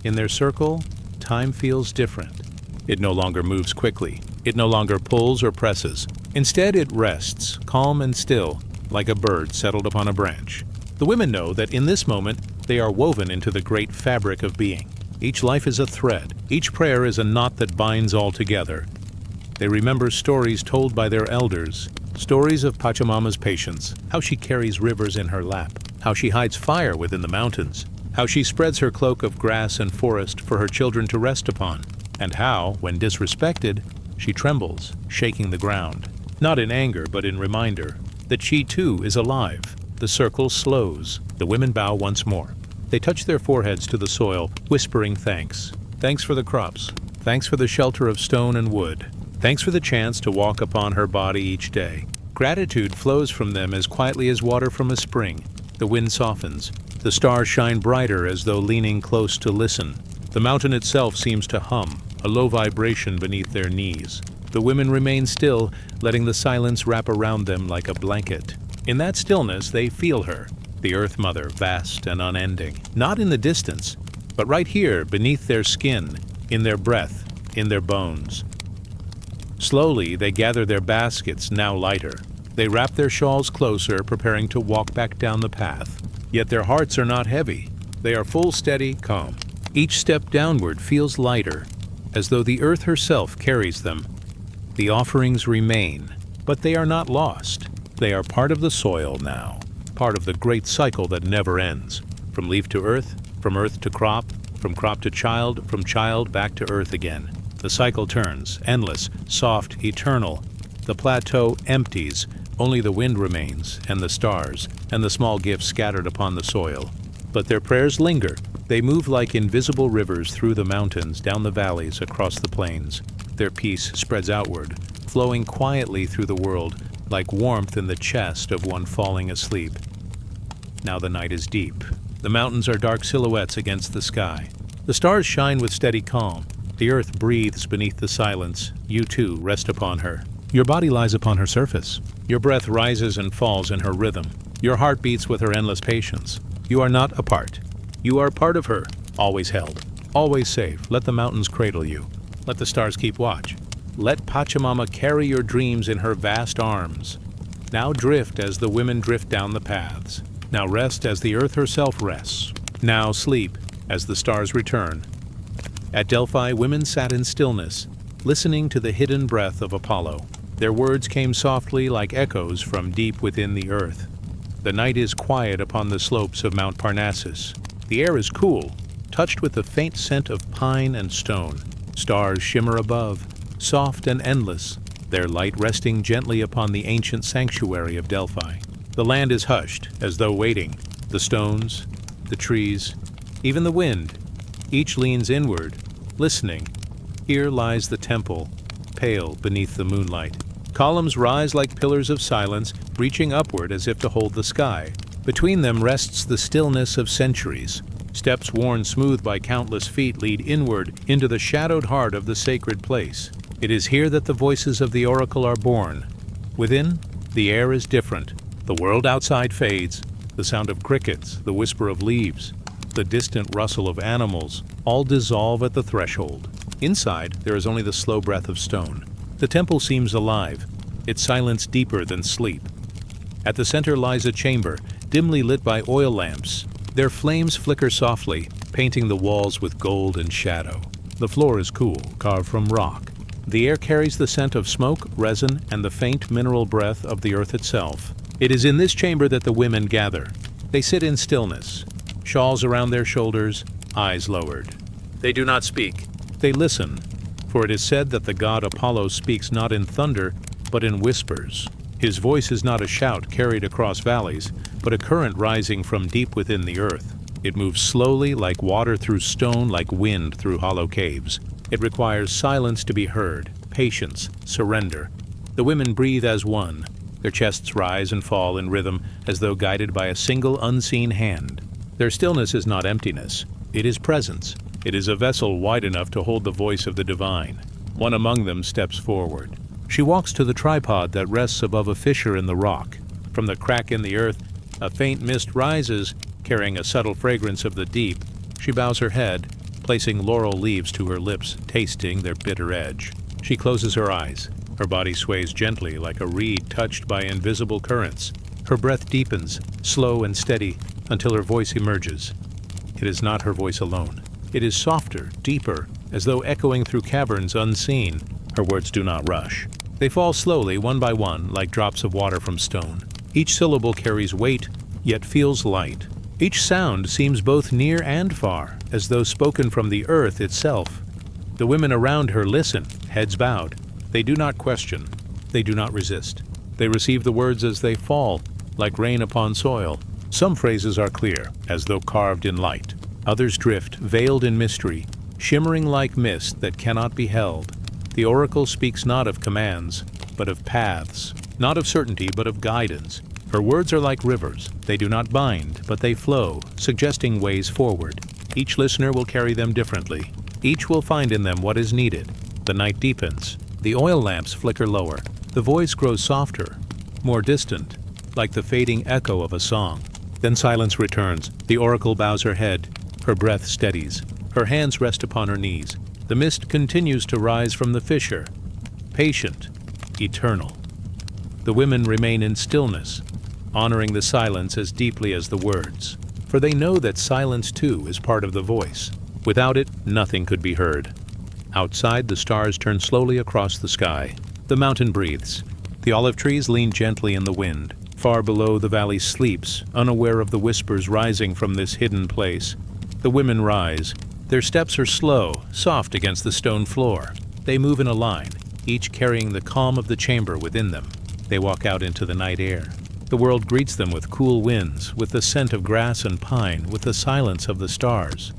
In their circle, time feels different. It no longer moves quickly. It no longer pulls or presses. Instead, it rests, calm and still, like a bird settled upon a branch. The women know that in this moment, they are woven into the great fabric of being. Each life is a thread. Each prayer is a knot that binds all together. They remember stories told by their elders, stories of Pachamama's patience, how she carries rivers in her lap, how she hides fire within the mountains, how she spreads her cloak of grass and forest for her children to rest upon, and how, when disrespected, she trembles, shaking the ground. Not in anger, but in reminder that she too is alive. The circle slows. The women bow once more. They touch their foreheads to the soil, whispering thanks. Thanks for the crops. Thanks for the shelter of stone and wood. Thanks for the chance to walk upon her body each day. Gratitude flows from them as quietly as water from a spring. The wind softens. The stars shine brighter as though leaning close to listen. The mountain itself seems to hum, a low vibration beneath their knees. The women remain still, letting the silence wrap around them like a blanket. In that stillness, they feel her, the Earth Mother, vast and unending. Not in the distance, but right here, beneath their skin, in their breath, in their bones. Slowly, they gather their baskets, now lighter. They wrap their shawls closer, preparing to walk back down the path. Yet their hearts are not heavy. They are full, steady, calm. Each step downward feels lighter, as though the earth herself carries them. The offerings remain, but they are not lost. They are part of the soil now, part of the great cycle that never ends. From leaf to earth, from earth to crop, from crop to child, from child back to earth again. The cycle turns, endless, soft, eternal, The plateau empties, only the wind remains, and the stars, and the small gifts scattered upon the soil. But their prayers linger. They move like invisible rivers through the mountains, down the valleys, across the plains. Their peace spreads outward, flowing quietly through the world, like warmth in the chest of one falling asleep. Now the night is deep. The mountains are dark silhouettes against the sky. The stars shine with steady calm. The earth breathes beneath the silence. You too rest upon her. Your body lies upon her surface. Your breath rises and falls in her rhythm. Your heart beats with her endless patience. You are not apart. You are part of her, always held, always safe. Let the mountains cradle you. Let the stars keep watch. Let Pachamama carry your dreams in her vast arms. Now drift as the women drift down the paths. Now rest as the earth herself rests. Now sleep as the stars return. At Delphi, women sat in stillness, listening to the hidden breath of Apollo. Their words came softly like echoes from deep within the earth. The night is quiet upon the slopes of Mount Parnassus. The air is cool, touched with the faint scent of pine and stone. Stars shimmer above, soft and endless, their light resting gently upon the ancient sanctuary of Delphi. The land is hushed, as though waiting. The stones, the trees, even the wind, each leans inward, listening. Here lies the temple, pale beneath the moonlight. Columns rise like pillars of silence, reaching upward as if to hold the sky. Between them rests the stillness of centuries. Steps worn smooth by countless feet lead inward into the shadowed heart of the sacred place. It is here that the voices of the oracle are born. Within, the air is different. The world outside fades. The sound of crickets, the whisper of leaves, the distant rustle of animals, all dissolve at the threshold. Inside, there is only the slow breath of stone. The temple seems alive, its silence deeper than sleep. At the center lies a chamber, dimly lit by oil lamps. Their flames flicker softly, painting the walls with gold and shadow. The floor is cool, carved from rock. The air carries the scent of smoke, resin, and the faint mineral breath of the earth itself. It is in this chamber that the women gather. They sit in stillness, shawls around their shoulders, eyes lowered. They do not speak. They listen, for it is said that the god Apollo speaks not in thunder, but in whispers. His voice is not a shout carried across valleys, but a current rising from deep within the earth. It moves slowly, like water through stone, like wind through hollow caves. It requires silence to be heard, patience, surrender. The women breathe as one. Their chests rise and fall in rhythm as though guided by a single unseen hand. Their stillness is not emptiness. It is presence. It is a vessel wide enough to hold the voice of the divine. One among them steps forward. She walks to the tripod that rests above a fissure in the rock. From the crack in the earth, a faint mist rises, carrying a subtle fragrance of the deep. She bows her head, placing laurel leaves to her lips, tasting their bitter edge. She closes her eyes. Her body sways gently like a reed touched by invisible currents. Her breath deepens, slow and steady, until her voice emerges. It is not her voice alone. It is softer, deeper, as though echoing through caverns unseen. Her words do not rush. They fall slowly, one by one, like drops of water from stone. Each syllable carries weight, yet feels light. Each sound seems both near and far, as though spoken from the earth itself. The women around her listen, heads bowed. They do not question. They do not resist. They receive the words as they fall, like rain upon soil. Some phrases are clear, as though carved in light. Others drift, veiled in mystery, shimmering like mist that cannot be held. The oracle speaks not of commands, but of paths, not of certainty, but of guidance. Her words are like rivers. They do not bind, but they flow, suggesting ways forward. Each listener will carry them differently. Each will find in them what is needed. The night deepens. The oil lamps flicker lower. The voice grows softer, more distant, like the fading echo of a song. Then silence returns. The oracle bows her head. Her breath steadies. Her hands rest upon her knees. The mist continues to rise from the fissure, patient, eternal. The women remain in stillness, honoring the silence as deeply as the words, for they know that silence too is part of the voice. Without it, nothing could be heard. Outside, the stars turn slowly across the sky. The mountain breathes. The olive trees lean gently in the wind. Far below, the valley sleeps, unaware of the whispers rising from this hidden place. The women rise. Their steps are slow, soft against the stone floor. They move in a line, each carrying the calm of the chamber within them. They walk out into the night air. The world greets them with cool winds, with the scent of grass and pine, with the silence of the stars.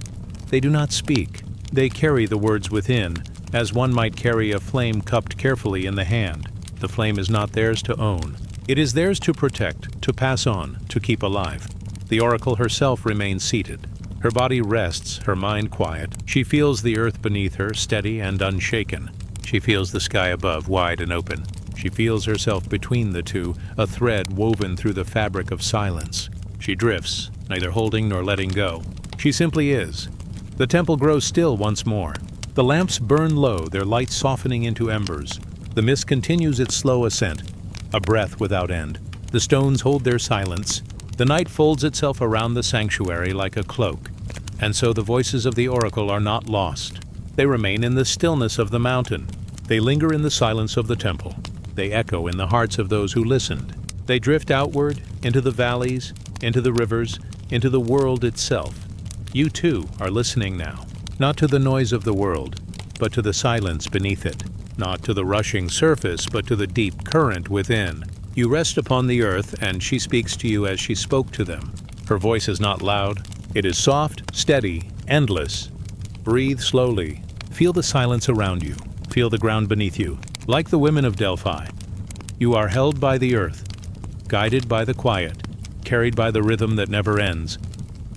They do not speak. They carry the words within, as one might carry a flame cupped carefully in the hand. The flame is not theirs to own. It is theirs to protect, to pass on, to keep alive. The oracle herself remains seated. Her body rests, her mind quiet. She feels the earth beneath her, steady and unshaken. She feels the sky above, wide and open. She feels herself between the two, a thread woven through the fabric of silence. She drifts, neither holding nor letting go. She simply is. The temple grows still once more. The lamps burn low, their light softening into embers. The mist continues its slow ascent, a breath without end. The stones hold their silence. The night folds itself around the sanctuary like a cloak. And so the voices of the oracle are not lost. They remain in the stillness of the mountain. They linger in the silence of the temple. They echo in the hearts of those who listened. They drift outward, into the valleys, into the rivers, into the world itself. You too are listening now, not to the noise of the world, but to the silence beneath it, not to the rushing surface, but to the deep current within. You rest upon the earth, and she speaks to you as she spoke to them. Her voice is not loud. It is soft, steady, endless. Breathe slowly. Feel the silence around you. Feel the ground beneath you. Like the women of Delphi, you are held by the earth, guided by the quiet, carried by the rhythm that never ends.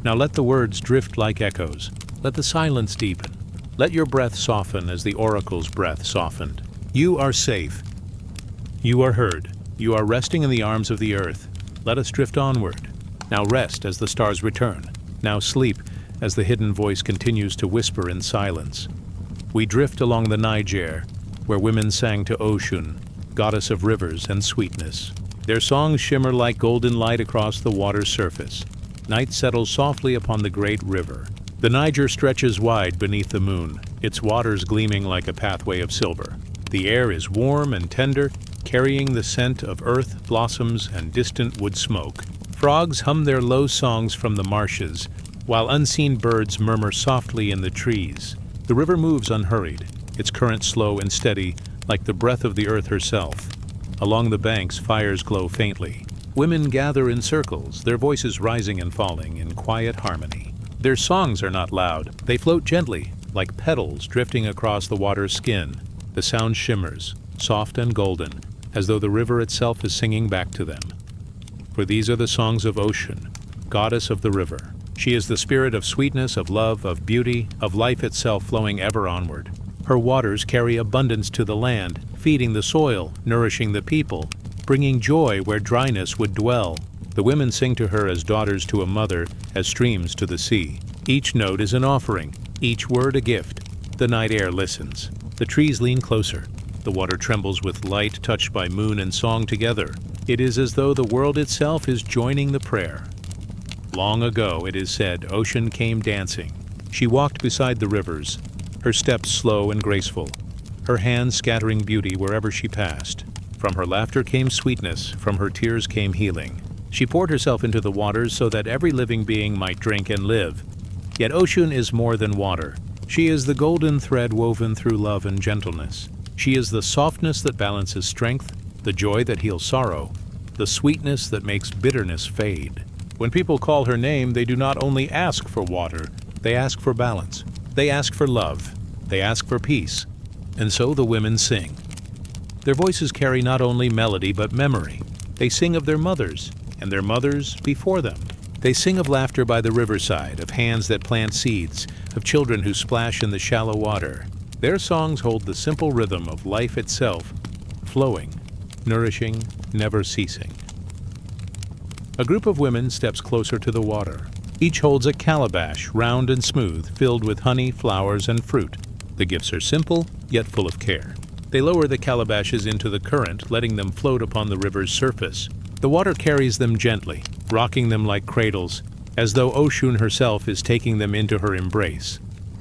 Now let the words drift like echoes. Let the silence deepen. Let your breath soften as the oracle's breath softened. You are safe. You are heard. You are resting in the arms of the earth. Let us drift onward. Now rest as the stars return. Now sleep as the hidden voice continues to whisper in silence. We drift along the Niger, where women sang to Oshun, goddess of rivers and sweetness. Their songs shimmer like golden light across the water's surface. Night settles softly upon the great river. The Niger stretches wide beneath the moon, its waters gleaming like a pathway of silver. The air is warm and tender, carrying the scent of earth, blossoms, and distant wood smoke. Frogs hum their low songs from the marshes, while unseen birds murmur softly in the trees. The river moves unhurried, its current slow and steady, like the breath of the earth herself. Along the banks, fires glow faintly. Women gather in circles, their voices rising and falling in quiet harmony. Their songs are not loud. They float gently, like petals drifting across the water's skin. The sound shimmers, soft and golden, as though the river itself is singing back to them. For these are the songs of Ocean, goddess of the river. She is the spirit of sweetness, of love, of beauty, of life itself flowing ever onward. Her waters carry abundance to the land, feeding the soil, nourishing the people, bringing joy where dryness would dwell. The women sing to her as daughters to a mother, as streams to the sea. Each note is an offering, each word a gift. The night air listens. The trees lean closer. The water trembles with light touched by moon and song together. It is as though the world itself is joining the prayer. Long ago, it is said, Ocean came dancing. She walked beside the rivers, her steps slow and graceful, her hands scattering beauty wherever she passed. From her laughter came sweetness, from her tears came healing. She poured herself into the waters so that every living being might drink and live. Yet Ocean is more than water. She is the golden thread woven through love and gentleness. She is the softness that balances strength, the joy that heals sorrow, the sweetness that makes bitterness fade. When people call her name, they do not only ask for water, they ask for balance. They ask for love. They ask for peace. And so the women sing. Their voices carry not only melody but memory. They sing of their mothers, and their mothers before them. They sing of laughter by the riverside, of hands that plant seeds, of children who splash in the shallow water. Their songs hold the simple rhythm of life itself, flowing, nourishing, never ceasing. A group of women steps closer to the water. Each holds a calabash, round and smooth, filled with honey, flowers, and fruit. The gifts are simple, yet full of care. They lower the calabashes into the current, letting them float upon the river's surface. The water carries them gently, rocking them like cradles, as though Oshun herself is taking them into her embrace.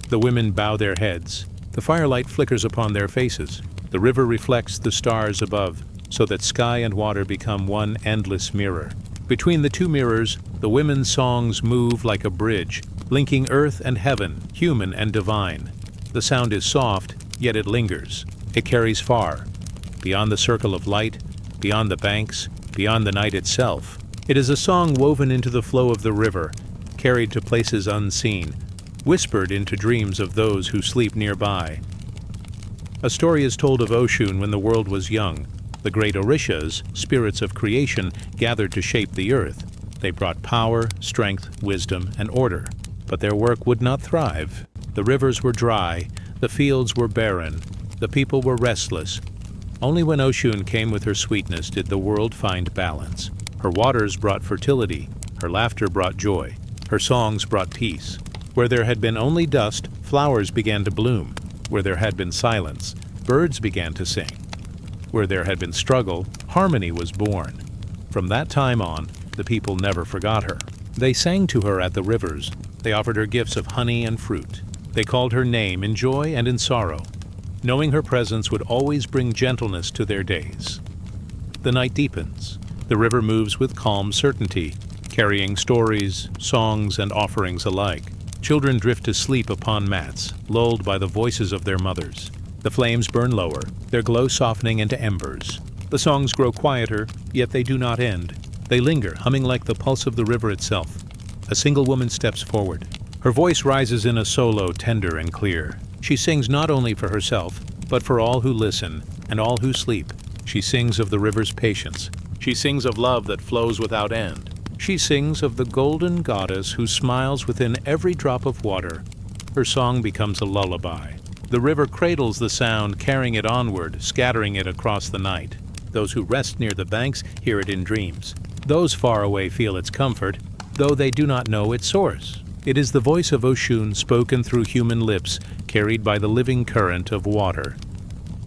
The women bow their heads. The firelight flickers upon their faces. The river reflects the stars above, so that sky and water become one endless mirror. Between the two mirrors, the women's songs move like a bridge, linking earth and heaven, human and divine. The sound is soft, yet it lingers. It carries far, beyond the circle of light, beyond the banks, beyond the night itself. It is a song woven into the flow of the river, carried to places unseen, whispered into dreams of those who sleep nearby. A story is told of Oshun when the world was young. The great Orishas, spirits of creation, gathered to shape the earth. They brought power, strength, wisdom, and order. But their work would not thrive. The rivers were dry, the fields were barren, the people were restless. Only when Oshun came with her sweetness did the world find balance. Her waters brought fertility, her laughter brought joy, her songs brought peace. Where there had been only dust, flowers began to bloom. Where there had been silence, birds began to sing. Where there had been struggle, harmony was born. From that time on, the people never forgot her. They sang to her at the rivers. They offered her gifts of honey and fruit. They called her name in joy and in sorrow, knowing her presence would always bring gentleness to their days. The night deepens. The river moves with calm certainty, carrying stories, songs, and offerings alike. Children drift to sleep upon mats, lulled by the voices of their mothers. The flames burn lower, their glow softening into embers. The songs grow quieter, yet they do not end. They linger, humming like the pulse of the river itself. A single woman steps forward. Her voice rises in a solo, tender and clear. She sings not only for herself, but for all who listen and all who sleep. She sings of the river's patience. She sings of love that flows without end. She sings of the golden goddess who smiles within every drop of water. Her song becomes a lullaby. The river cradles the sound, carrying it onward, scattering it across the night. Those who rest near the banks hear it in dreams. Those far away feel its comfort, though they do not know its source. It is the voice of Oshun spoken through human lips, carried by the living current of water.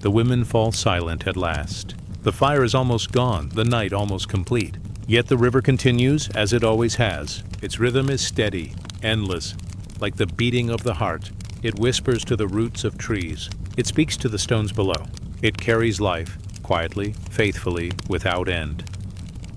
The women fall silent at last. The fire is almost gone, the night almost complete. Yet the river continues as it always has. Its rhythm is steady, endless, like the beating of the heart. It whispers to the roots of trees. It speaks to the stones below. It carries life, quietly, faithfully, without end.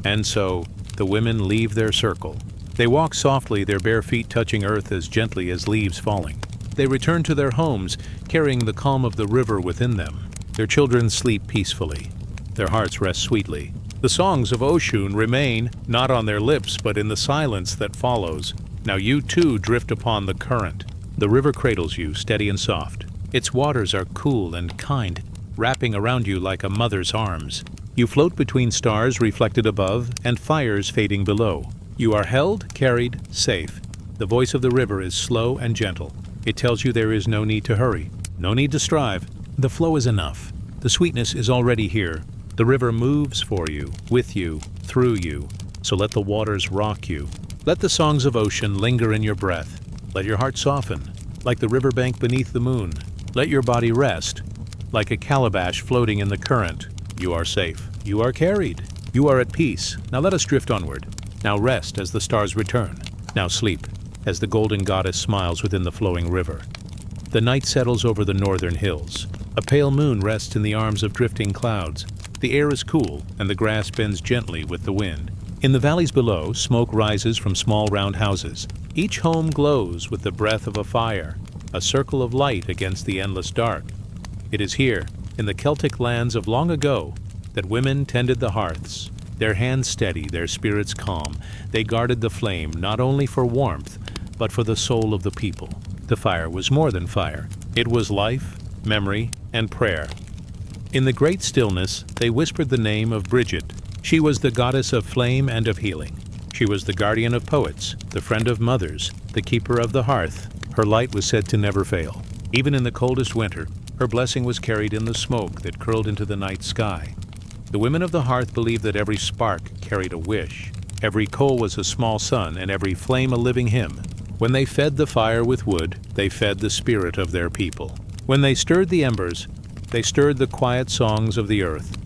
And so, the women leave their circle. They walk softly, their bare feet touching earth as gently as leaves falling. They return to their homes, carrying the calm of the river within them. Their children sleep peacefully. Their hearts rest sweetly. The songs of Oshun remain, not on their lips, but in the silence that follows. Now you too drift upon the current. The river cradles you, steady and soft. Its waters are cool and kind, wrapping around you like a mother's arms. You float between stars reflected above and fires fading below. You are held, carried, safe. The voice of the river is slow and gentle. It tells you there is no need to hurry, no need to strive. The flow is enough. The sweetness is already here. The river moves for you, with you, through you. So let the waters rock you. Let the songs of ocean linger in your breath. Let your heart soften, like the riverbank beneath the moon. Let your body rest, like a calabash floating in the current. You are safe. You are carried. You are at peace. Now let us drift onward. Now rest as the stars return. Now sleep, as the golden goddess smiles within the flowing river. The night settles over the northern hills. A pale moon rests in the arms of drifting clouds. The air is cool, and the grass bends gently with the wind. In the valleys below, smoke rises from small round houses. Each home glows with the breath of a fire, a circle of light against the endless dark. It is here, in the Celtic lands of long ago, that women tended the hearths. Their hands steady, their spirits calm. They guarded the flame not only for warmth, but for the soul of the people. The fire was more than fire. It was life, memory, and prayer. In the great stillness, they whispered the name of Bridget. She was the goddess of flame and of healing. She was the guardian of poets, the friend of mothers, the keeper of the hearth. Her light was said to never fail. Even in the coldest winter, her blessing was carried in the smoke that curled into the night sky. The women of the hearth believed that every spark carried a wish. Every coal was a small sun, and every flame a living hymn. When they fed the fire with wood, they fed the spirit of their people. When they stirred the embers, they stirred the quiet songs of the earth.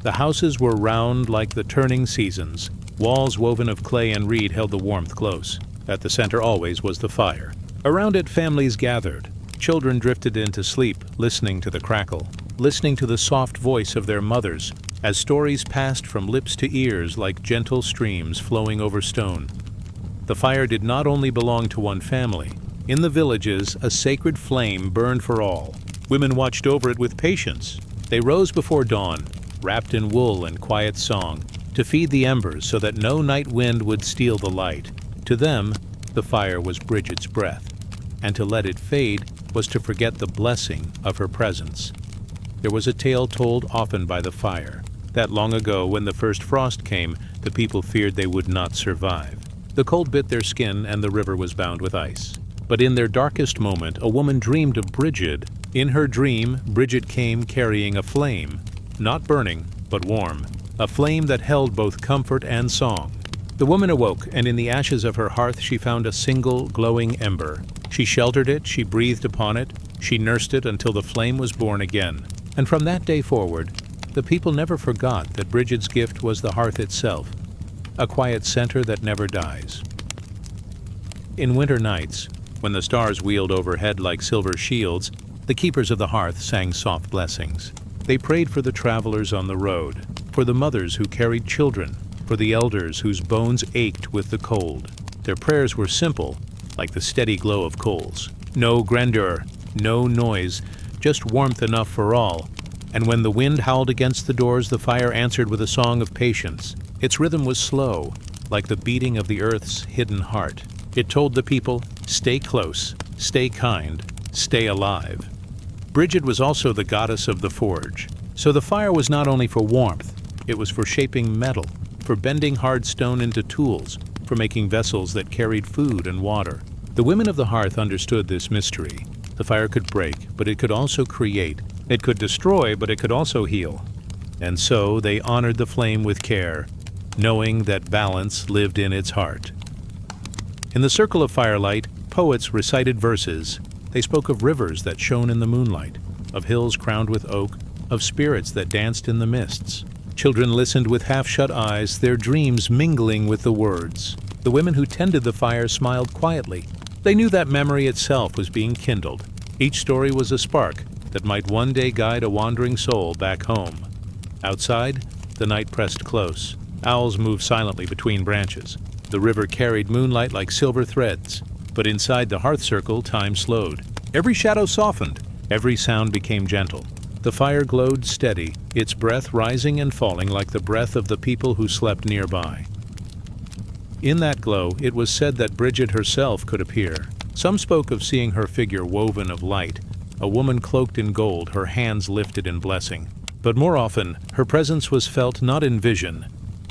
The houses were round like the turning seasons. Walls woven of clay and reed held the warmth close. At the center always was the fire. Around it families gathered. Children drifted into sleep, listening to the crackle, listening to the soft voice of their mothers, as stories passed from lips to ears like gentle streams flowing over stone. The fire did not only belong to one family. In the villages, a sacred flame burned for all. Women watched over it with patience. They rose before dawn, wrapped in wool and quiet song, to feed the embers so that no night wind would steal the light. To them, the fire was Bridget's breath, and to let it fade was to forget the blessing of her presence. There was a tale told often by the fire, that long ago when the first frost came, the people feared they would not survive. The cold bit their skin and the river was bound with ice. But in their darkest moment, a woman dreamed of Bridget. In her dream, Bridget came carrying a flame, not burning, but warm, a flame that held both comfort and song. The woman awoke, and in the ashes of her hearth she found a single glowing ember. She sheltered it, she breathed upon it, she nursed it until the flame was born again. And from that day forward, the people never forgot that Bridget's gift was the hearth itself, a quiet center that never dies. In winter nights, when the stars wheeled overhead like silver shields, the keepers of the hearth sang soft blessings. They prayed for the travelers on the road, for the mothers who carried children, for the elders whose bones ached with the cold. Their prayers were simple, like the steady glow of coals. No grandeur, no noise, just warmth enough for all. And when the wind howled against the doors, the fire answered with a song of patience. Its rhythm was slow, like the beating of the earth's hidden heart. It told the people, stay close, stay kind, stay alive. Bridget was also the goddess of the forge. So the fire was not only for warmth, it was for shaping metal, for bending hard stone into tools, for making vessels that carried food and water. The women of the hearth understood this mystery. The fire could break, but it could also create. It could destroy, but it could also heal. And so they honored the flame with care, knowing that balance lived in its heart. In the circle of firelight, poets recited verses. They spoke of rivers that shone in the moonlight, of hills crowned with oak, of spirits that danced in the mists. Children listened with half-shut eyes, their dreams mingling with the words. The women who tended the fire smiled quietly. They knew that memory itself was being kindled. Each story was a spark that might one day guide a wandering soul back home. Outside, the night pressed close. Owls moved silently between branches. The river carried moonlight like silver threads. But inside the hearth circle, time slowed. Every shadow softened. Every sound became gentle. The fire glowed steady, its breath rising and falling like the breath of the people who slept nearby. In that glow, it was said that Bridget herself could appear. Some spoke of seeing her figure woven of light, a woman cloaked in gold, her hands lifted in blessing. But more often, her presence was felt not in vision,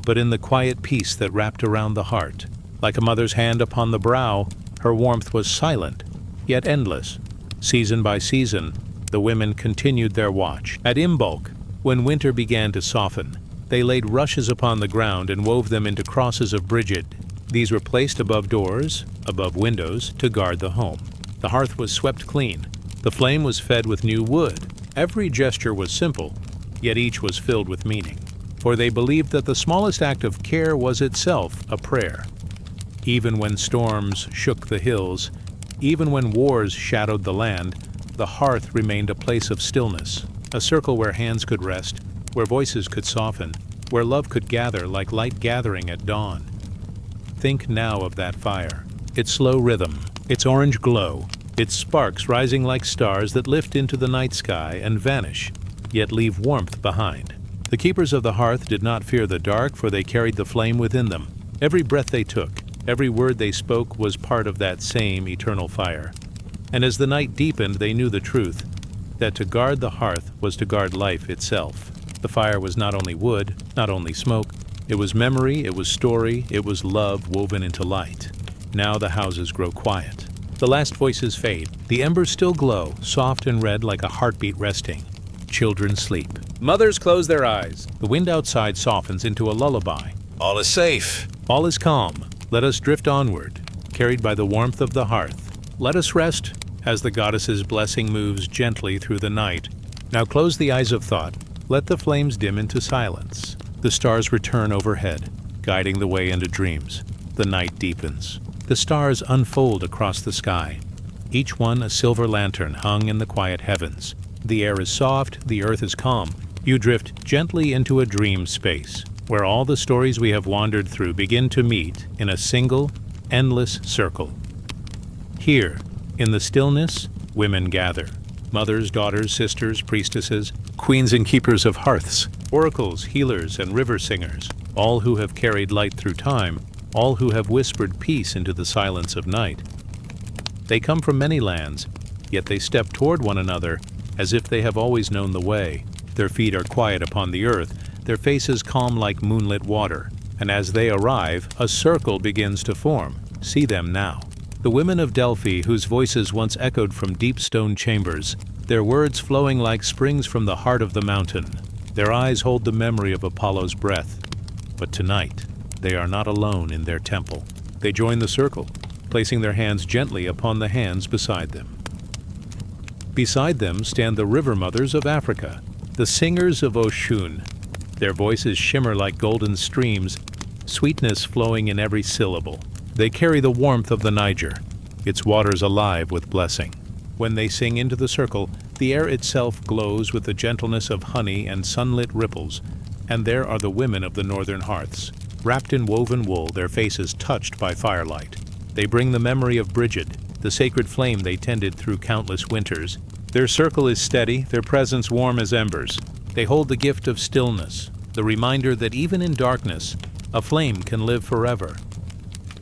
but in the quiet peace that wrapped around the heart. Like a mother's hand upon the brow, her warmth was silent, yet endless. Season by season, the women continued their watch. At Imbolc, when winter began to soften, they laid rushes upon the ground and wove them into crosses of Bridget. These were placed above doors, above windows, to guard the home. The hearth was swept clean. The flame was fed with new wood. Every gesture was simple, yet each was filled with meaning. For they believed that the smallest act of care was itself a prayer. Even when storms shook the hills, even when wars shadowed the land, the hearth remained a place of stillness, a circle where hands could rest, where voices could soften, where love could gather like light gathering at dawn. Think now of that fire, its slow rhythm, its orange glow, its sparks rising like stars that lift into the night sky and vanish, yet leave warmth behind. The keepers of the hearth did not fear the dark, for they carried the flame within them. Every breath they took, every word they spoke was part of that same eternal fire. And as the night deepened, they knew the truth, that to guard the hearth was to guard life itself. The fire was not only wood, not only smoke, it was memory, it was story, it was love woven into light. Now the houses grow quiet. The last voices fade. The embers still glow, soft and red like a heartbeat resting. Children sleep. Mothers close their eyes. The wind outside softens into a lullaby. All is safe. All is calm. Let us drift onward, carried by the warmth of the hearth. Let us rest as the goddess's blessing moves gently through the night. Now close the eyes of thought. Let the flames dim into silence. The stars return overhead, guiding the way into dreams. The night deepens. The stars unfold across the sky, each one a silver lantern hung in the quiet heavens. The air is soft, the earth is calm. You drift gently into a dream space, where all the stories we have wandered through begin to meet in a single, endless circle. Here, in the stillness, women gather. Mothers, daughters, sisters, priestesses, queens and keepers of hearths, oracles, healers, and river singers, all who have carried light through time, all who have whispered peace into the silence of night. They come from many lands, yet they step toward one another as if they have always known the way. Their feet are quiet upon the earth, their faces calm like moonlit water, and as they arrive, a circle begins to form. See them now. The women of Delphi, whose voices once echoed from deep stone chambers, their words flowing like springs from the heart of the mountain. Their eyes hold the memory of Apollo's breath. But tonight, they are not alone in their temple. They join the circle, placing their hands gently upon the hands beside them. Beside them stand the river mothers of Africa, the singers of Oshun. Their voices shimmer like golden streams, sweetness flowing in every syllable. They carry the warmth of the Niger, its waters alive with blessing. When they sing into the circle, the air itself glows with the gentleness of honey and sunlit ripples, and there are the women of the northern hearths, wrapped in woven wool, their faces touched by firelight. They bring the memory of Brigid, the sacred flame they tended through countless winters. Their circle is steady, their presence warm as embers. They hold the gift of stillness, the reminder that even in darkness, a flame can live forever.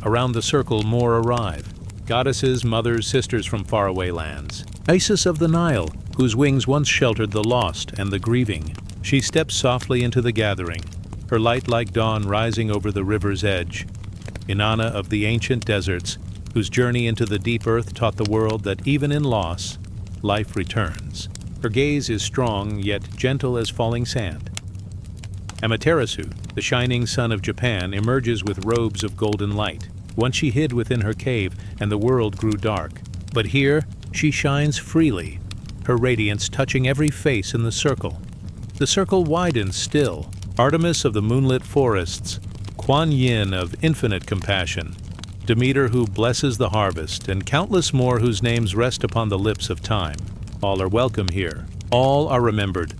Around the circle more arrive, goddesses, mothers, sisters from faraway lands. Isis of the Nile, whose wings once sheltered the lost and the grieving. She steps softly into the gathering, her light like dawn rising over the river's edge. Inanna of the ancient deserts, whose journey into the deep earth taught the world that even in loss, life returns. Her gaze is strong, yet gentle as falling sand. Amaterasu, the shining sun of Japan, emerges with robes of golden light. Once she hid within her cave, and the world grew dark. But here, she shines freely, her radiance touching every face in the circle. The circle widens still. Artemis of the moonlit forests, Kuan Yin of infinite compassion, Demeter who blesses the harvest, and countless more whose names rest upon the lips of time. All are welcome here. All are remembered.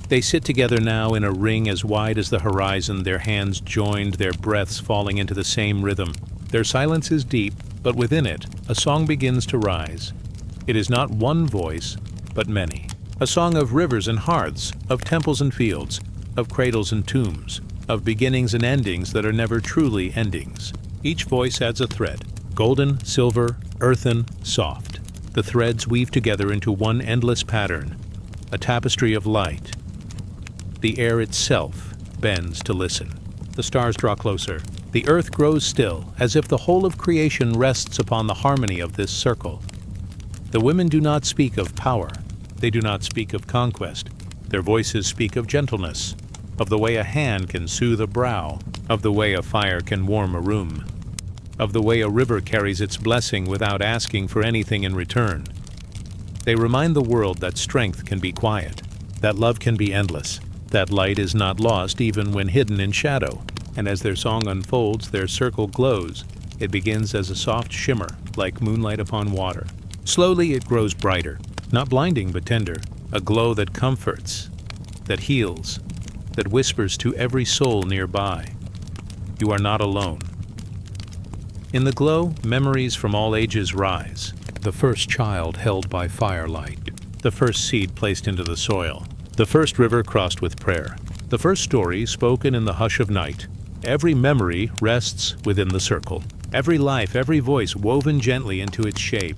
They sit together now in a ring as wide as the horizon, their hands joined, their breaths falling into the same rhythm. Their silence is deep, but within it, a song begins to rise. It is not one voice, but many. A song of rivers and hearths, of temples and fields, of cradles and tombs, of beginnings and endings that are never truly endings. Each voice adds a thread, golden, silver, earthen, soft. The threads weave together into one endless pattern, a tapestry of light. The air itself bends to listen. The stars draw closer. The earth grows still, as if the whole of creation rests upon the harmony of this circle. The women do not speak of power. They do not speak of conquest. Their voices speak of gentleness, of the way a hand can soothe a brow, of the way a fire can warm a room, of the way a river carries its blessing without asking for anything in return. They remind the world that strength can be quiet, that love can be endless, that light is not lost even when hidden in shadow. And as their song unfolds, their circle glows. It begins as a soft shimmer, like moonlight upon water. Slowly it grows brighter, not blinding but tender, a glow that comforts, that heals, that whispers to every soul nearby. You are not alone. In the glow, memories from all ages rise. The first child held by firelight, the first seed placed into the soil, the first river crossed with prayer, the first story spoken in the hush of night. Every memory rests within the circle. Every life, every voice woven gently into its shape.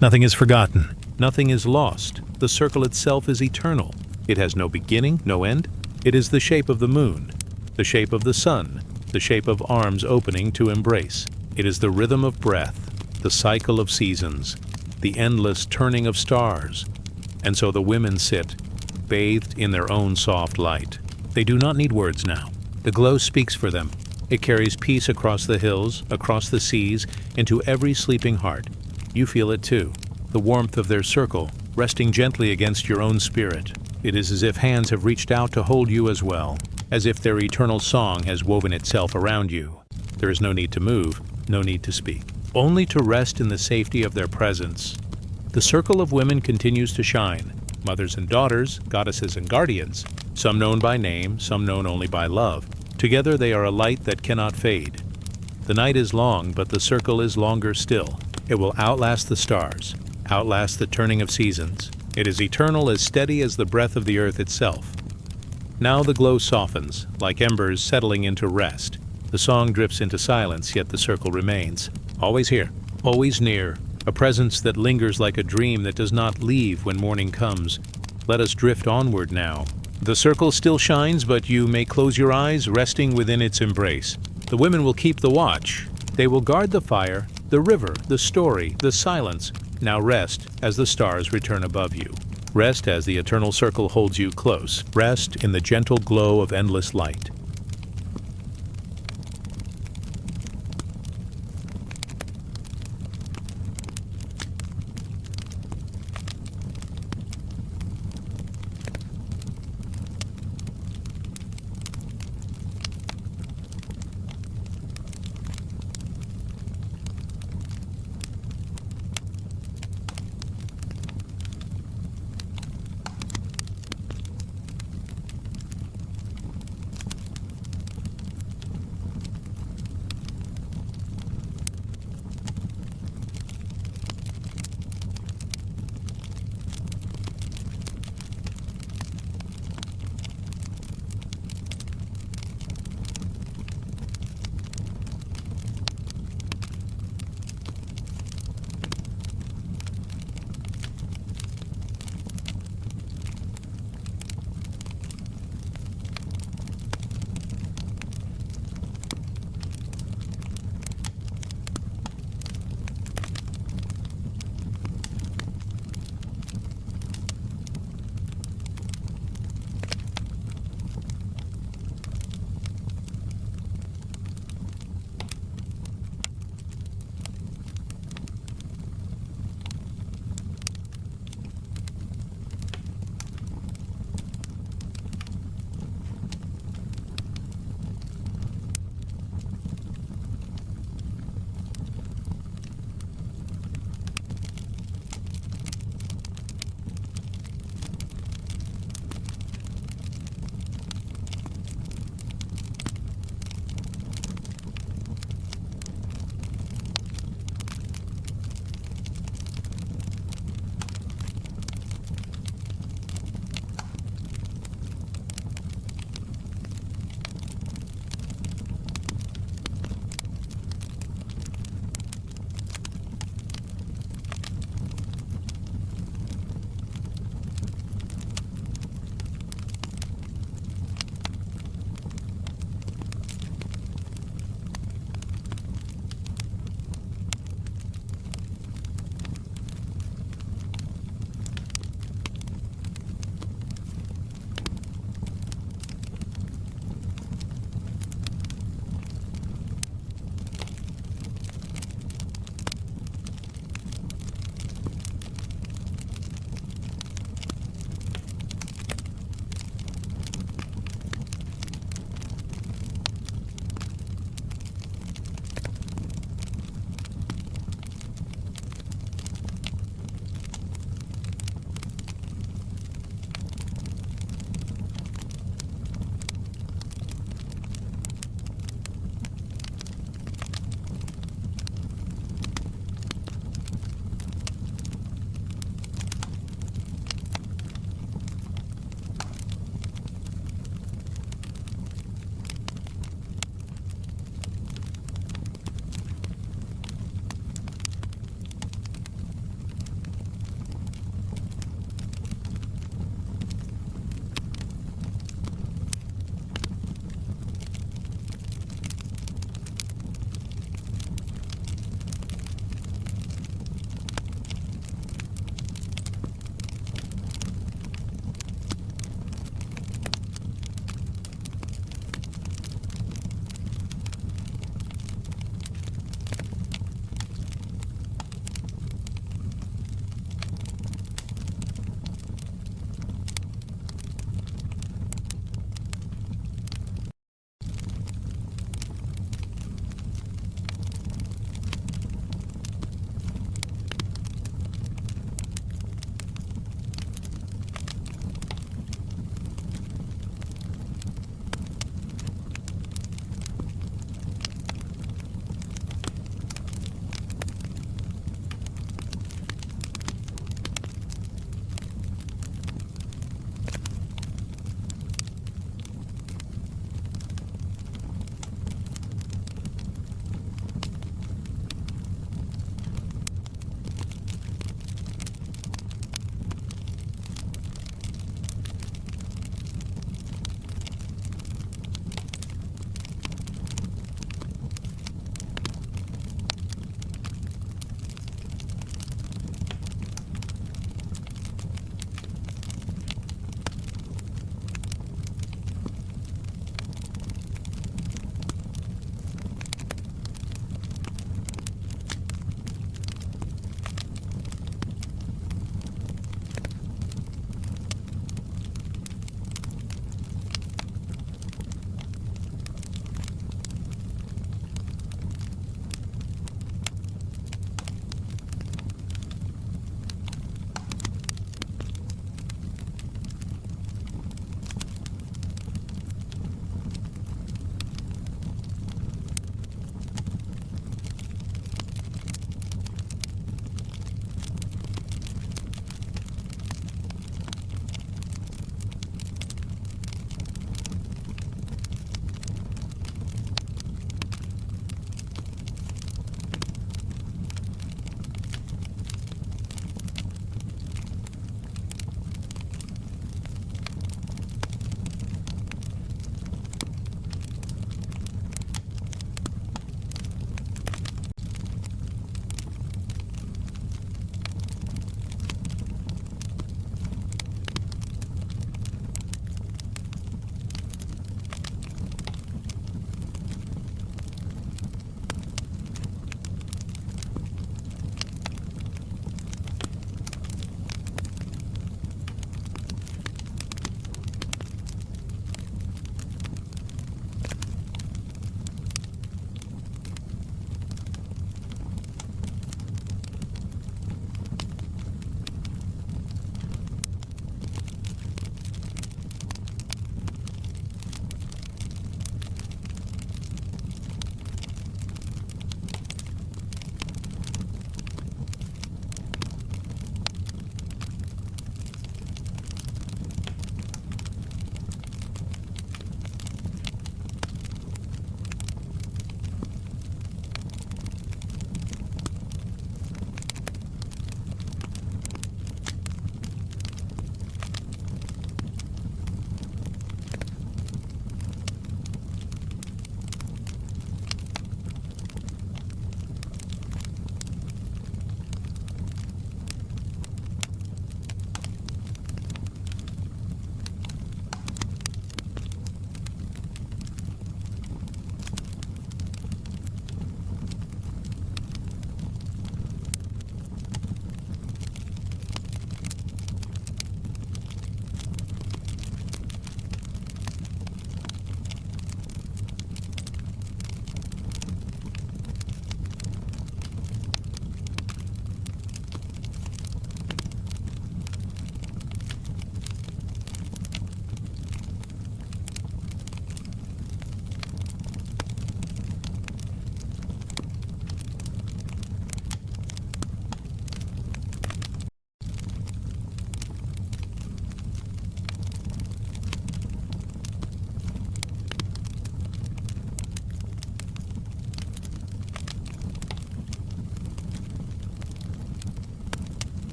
Nothing is forgotten. Nothing is lost. The circle itself is eternal. It has no beginning, no end. It is the shape of the moon, the shape of the sun, the shape of arms opening to embrace. It is the rhythm of breath, the cycle of seasons, the endless turning of stars. And so the women sit, bathed in their own soft light. They do not need words now. The glow speaks for them. It carries peace across the hills, across the seas, into every sleeping heart. You feel it too, the warmth of their circle, resting gently against your own spirit. It is as if hands have reached out to hold you as well, as if their eternal song has woven itself around you. There is no need to move, no need to speak, only to rest in the safety of their presence. The circle of women continues to shine, mothers and daughters, goddesses and guardians, some known by name, some known only by love. Together they are a light that cannot fade. The night is long, but the circle is longer still. It will outlast the stars, outlast the turning of seasons, It is eternal, as steady as the breath of the earth itself. Now the glow softens, like embers settling into rest. The song drifts into silence, yet the circle remains. Always here, always near, a presence that lingers like a dream that does not leave when morning comes. Let us drift onward now. The circle still shines, but you may close your eyes, resting within its embrace. The women will keep the watch. They will guard the fire, the river, the story, the silence. Now rest as the stars return above you. Rest as the eternal circle holds you close. Rest in the gentle glow of endless light.